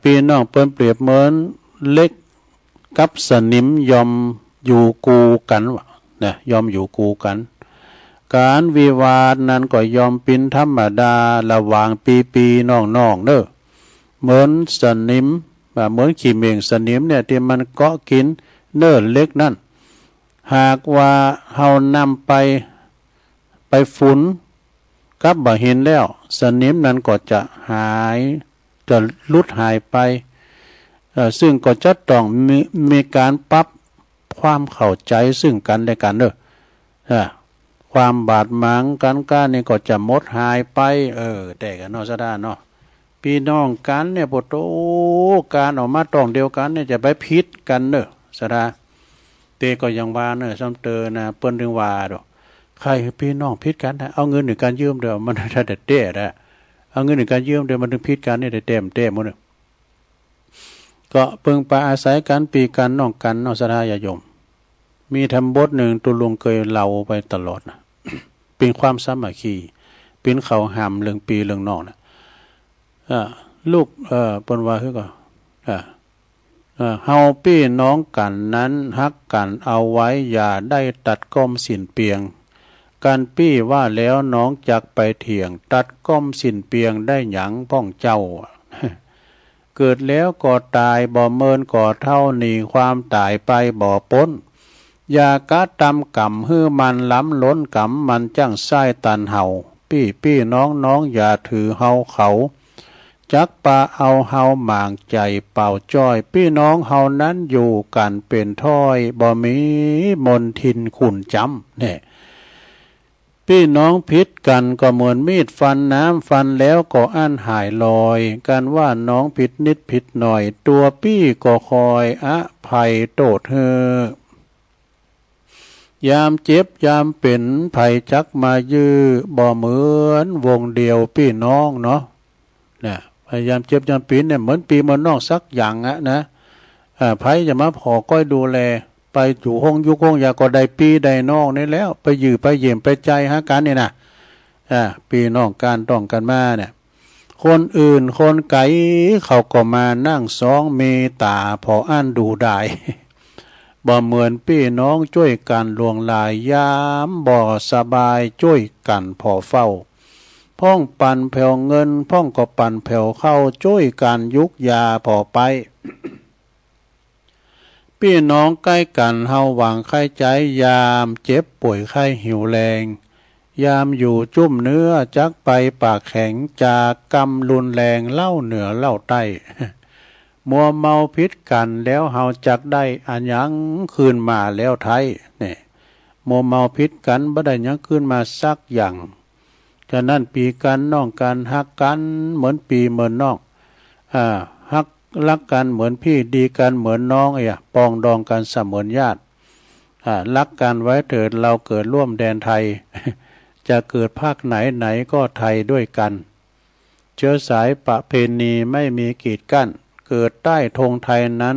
ปีน้องเปิ้นเปรียบเหมือนเล็กกับสนิมยอมอยู่กูกันวะเนี่ยยอมอยู่กูกันการวิวาทนั้นก็ยอมเป็นธรรมดาระหว่างปีน้องเด้อเหมือนสนิมเหมือนขี้เมฆสนิมเนี่ยที่มันเกาะกินเนื้อเล็กนั่นหากว่าเฮานำไปฝุ่นกับบ่เห็นแล้วสนิมนั้นก็จะลุดหายไปซึ่งก็จะต้องมีการปรับความเข้าใจซึ่งกันและกันเด้อความบาดหมางกันก้านี่ก็จะหมดหายไปแต่กันเนาะซะด้านเนาะพี่น้องกันเนี่ยปโตการออกมาต้องเดียวกันเนี่ยจะไปพิษกันเด้อซะด้าเตก็ยังว่าเด้อซ้ำเตอนะเปิ้นถึงว่าดอกใครพี่น้องพิษกันนะเอาเงินในการยืมเด้อมันถ้าเด็ดๆเอาเงินในการยืมเด้อมันถึงพิษกันเนี่ยได้เต็มหมดก็เพิ่งไปอาศัยกันปีกันน้องกันเนาะซะด้าญาโยมมีธรรมบทหนึ่งตุลุงเคยเล่าไปตลอดนะ เป็นความสามัคคีเป็นเขาห้ามเรื่องปีเรื่องน้องนะลูกปนว่าคือก็เฮาพี่น้องกันนั้นฮักกันเอาไว้อย่าได้ตัดก้อมสิ้นเปียงการปี้ว่าแล้วน้องจักไปเถียงตัดก้อมสิ้นเปียงได้หยังพ้องเจ้า เกิดแล้วก็ตายบ่เมินก่อเท่าหนีความตายไปบ่พ้น ยากะตำกำฮื้อมันล้ำล้นกำมันจังไส้ตันเห่าปี้น้องอย่าถือเฮาเขาจักปาเอาเฮาหมางใจเป่าจ้อยพี่น้องเฮานั้นอยู่กันเป็นถ้อยบ่มีมนทินขุ่นจำเนี่ยพี่น้องพิษกันก็เหมือนมีดฟันน้ำฟันแล้วก็อั้นหายลอยกันว่าน้องผิดนิดผิดหน่อยตัวพี่ก็คอยภัยโตดเฮอยามเจ็บยามเป็นไผจักมายื้อบ่เหมือนวงเดียวพี่น้องเนาะนะพยายามเจ็บยามปีนเนี่ยเหมือนปีเหมือนน้องสักอย่างนะไผจะมาพอก้อยดูแลไปอยู่ห้องยุคห้องยาก็ได้ปีได้น้องนี่แล้วไปยื้อไปเยี่ยมไปใจหากันเนี่ยนะปีน้องการต้องกันมาเนี่ยคนอื่นคนไกลเขาก็มานั่งสองเมตาพออั้นดูได้บ่เหมือนพี่น้องช่วยกันลวงลายยามบ่สบายช่วยกันพอเฝ้าพ่องปันแผ่วเงินพ่องก็ปันแผ่วเข้าช่วยกันยุกยาพอไป พี่น้องใกล้กันเฮาหวังไข้ใจยามเจ็บป่วยไข้หิวแรงยามอยู่จุ่มเนื้อจักไปปากแข็งจากกำรุนแรงเล่าเหนือเล่าใต้ มัวเมาพิษกันแล้วเฮาจักได้อันยังคืนมาแล้วไทยเนี่ยมัวเมาพิษกันบ่ได้ยังคืนมาสักอย่างฉะนั้นปีกันน้องกันฮักกันเหมือนปีเหมือนน้องฮักรักกันเหมือนพี่ดีกันเหมือนน้องปองดองกันเสมือนญาติรักกันไว้เถิดเราเกิดร่วมแดนไทย จะเกิดภาคไหนก็ไทยด้วยกันเชื้อสายประเพณีไม่มีกีดกั้นเกิดใต้ธงไทยนั้น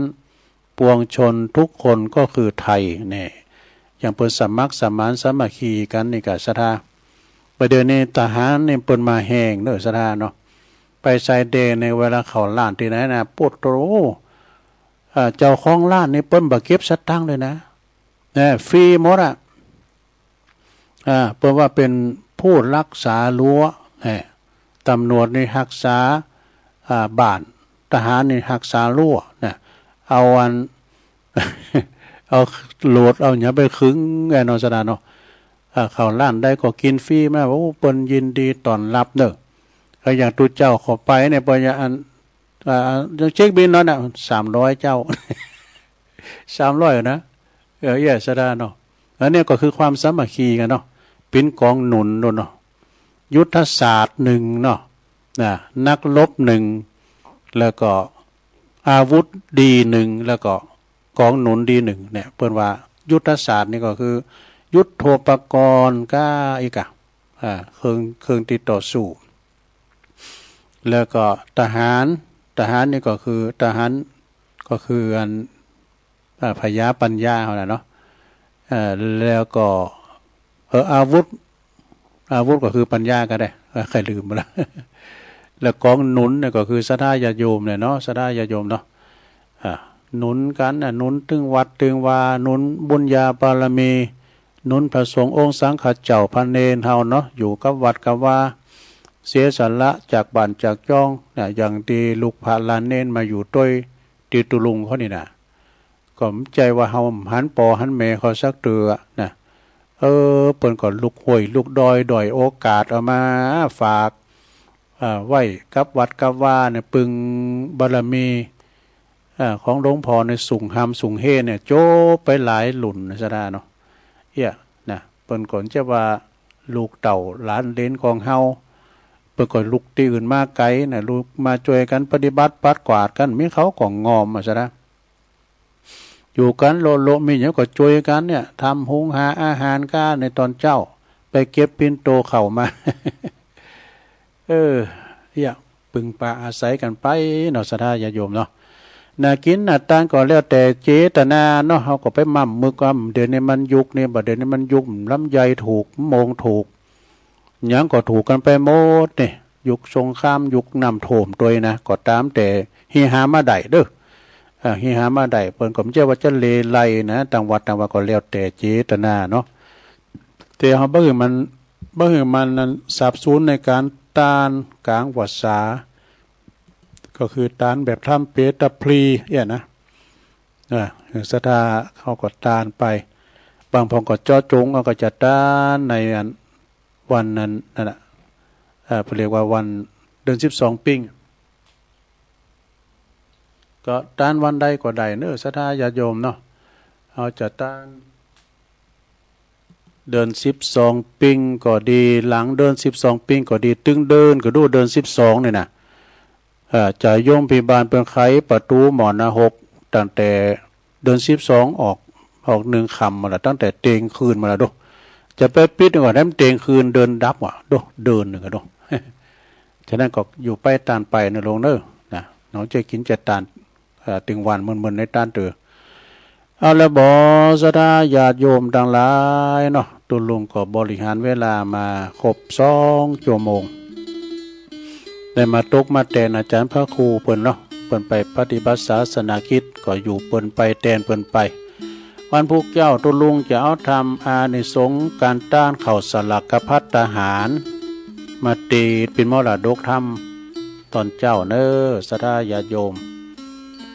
ปวงชนทุกคนก็คือไทยเนี่ยอย่างเปิดสมัครสมานสามัคคีกันนี่กับศรัทธาประเดี๋ยวนี้ทหารเนี่ยเปิดมาแห้งเด้อศรัทธาเนาะไปใส่เดในเวลาเขาล้านที่ไหนนะปวดโตเจ้าของล้านนี่เปิ้นบ่เก็บสตังค์เลยนะฟรีหมดเปิ้นว่าเป็นผู้รักษารั้วตำรวจนี่รักษาบ้านทหารนี่รักษารั้วนะเอาอัน เอาโหลดเอาหยังไปขึงนอนสดาเนาะเขาล้านได้ก็กินฟรีมาว่าเปิ้นยินดีต้อนรับเด้อก็อย่างตุเจ้าขอไปเนี่ยปอยอันเช็คบินเนาะ300เจ้า 300นะสดาเนาะอันนี้ก็คือความสามัคคีกันเนาะเป็นกองหนุนเนาะยุทธศาสตร์1เนาะนักรบ1แล้วก็อาวุธดี1แล้วก็กองหนุนดี1เนี่ยเปิ้นว่ายุทธศาสตร์นี่ก็คือยุทโธปกรณ์ก้าอีกเครื่องติดต่อสู้แล้วก็ทหารนี่ก็คือทหารก็คืออันพยาปัญญาเขาเนาะแล้วก็อาวุธก็คือปัญญาก็ได้ใครลืมไปแล้ว แล้วกองหนุนเนี่ยก็คือศรัทธาญาติโยมเนี่ยเนาะศรัทธาญาติโยมเนาะหนุนกันหนุนถึงวัดถึงวาหนุนบุญญาบารมีหนุนพระสงฆ์องค์สังฆเจ้าพระเนรเฮาเนาะอยู่กับวัดกับว่าเสียสละจากบ้านจากจ้องอย่างดีลูกพระลานเนรมาอยู่ด้วยตีตุลุงเขานี่นะก็ใจว่าเฮาหันปอหันเมเขาสักเตือนะเปิ้นก็ลุกห้วยลุกดอยโอกาสเอามาฝากไว้กับวัดกับว่าเนี่ยปึงบารมีของหลวงพ่อในสูงหำสูงเฮเนี่ยโจไปหลายหลุ่นนะซะดาเนาะนะเปิ้นก่อนจะว่าลูกเต่าหลานเลนของเฮาเปิ้นก็ลุกที่อื่นมาไกลนะลูกมาช่วยกันปฏิบัติปัดกวาดกันมีเขาก็งอมซะดาอยู่กันโลมีหยังก็ช่วยกันเนี่ยทำหุงหาอาหารก้าในตอนเจ้าไปเก็บปิ่นโตเข้ามา ปึงปาอาศัยกันไปเนาะศรัทธาญาติโยมเนาะกินตานก็แล้วแต่เจตนาเนาะเฮาก็ไปมั่มมือกำเดี๋ยวนี้มันยุคนี่บัดเดี๋ยวนี้มันยุคลำไยถูกโมงถูกหยังก็ถูกกันไปหมดนี่ยุคสงครามยุคน้ำท่วมตัวนะก็ตามแต่ฮิหามาได้เด้อฮิหามาได้เปิ้นก็บ่ใช่ว่าจะเลไลนะต่างวัดก็แล้วแต่เจตนาเนาะแต่เฮาบ่คือมันนั้นสับสนในการตานกลางวัดสาก็คือตานแบบทำเปตพลีนะศรัทธาเขาก็ตานไป บางพองก็จ่อจงเอาก็จะต้านในวันนั้นนั่นน่ะเรียกว่าวันเดือน12ปิ้งก็ต้านวันใดก็ได้เนอะศรัทธาญาติโยมเนาะเอาจะต้านเดิน12ปิ้งก็ดีหลังเดิน12ปิ้งก็ดีตึงเดินก็ดูเดิน12นี่นะจะโยมพิบาลเป็นไขประตูหมอนะ6ตั้งแต่เดิน12ออก1ค่ำมาละตั้งแต่เตงคืนมาละดูจะไปปิดก่อนให้มันเตงคืนเดินดับว่ะดูเดินนึงก็ดู ฉะนั้นก็อยู่ไปตานไปนะลงเนอะนะน้องจะกินจะตานถึงวันมึนๆในตานเตือเอาละบ่ศรัทธาญาติโยมดังหลายเนาะตุลุงก็บริหารเวลามาครบ2 ชั่วโมงได้มาตกมาแทนอาจารย์พระครูเพิ่นเนาะเพิ่นไปปฏิบัติศาสนากิจก็อยู่เพิ่นไปแทนเพิ่นไปวันพุกเจ้าตุลุงจะเอาทำอานิสงส์การต้านเข่าสลักกภัตตาหารมาตีเป็นมรดกธรรมตอนเจ้าเนอศรัทธาญาติโยม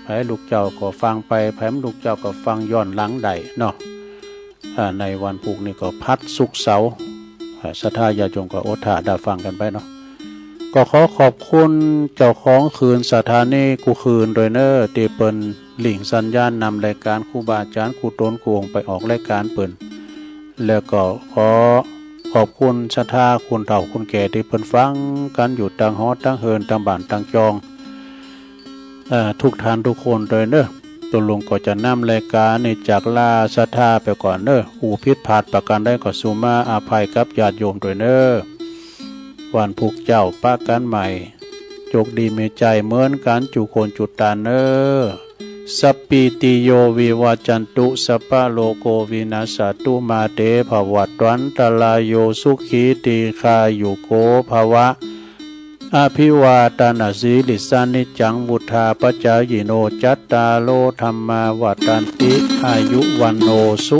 ไผลูกเจ้าก็ฟังไปไผลูกเจ้าก็ฟังย้อนหลังได้เนาะในวันพุกนี่ก็พัดศุกร์เสาร์ศรัทธาญาติโยมก็อดถาได้ฟังกันไปเนาะก็ขอขอบคุณเจ้าของคืนสถานีกูคืนโดยเนอตีเปิลหลิงสัญญาณนำรายการครูบาอาจารย์ครูตนครูองไปออกรายการเปิ่นแล้วก็ขอขอบคุณศรัทธาคุณเฒ่าคุณแก่ที่เปิ่นฟังกันอยู่ต่างฮอดต่างเฮินต่างบ้านต่างจองทุกท่านทุกคนโดยเนอตัวลุงก็จะนำรายการนี้จากลาศรัทธาไปก่อนเนออูผิดพลาดประการใดก็สุมาอาภัยกับญาติโยมโดยเนอวันพุกเจ้าป้ากันใหม่จกดีมีใจเหมือนกันจุโคนจุตาเนอสัพพิติโยวิวัจจันตุสัพพะโลโกวินาศตุมาเตภวัตวันตรายโยสุขีติคายุโกภวะอภิวาตนาสีลิสานิจังวุธาปจายโนจัตตาโลธรรมาวัตันติอายุวันโนสุ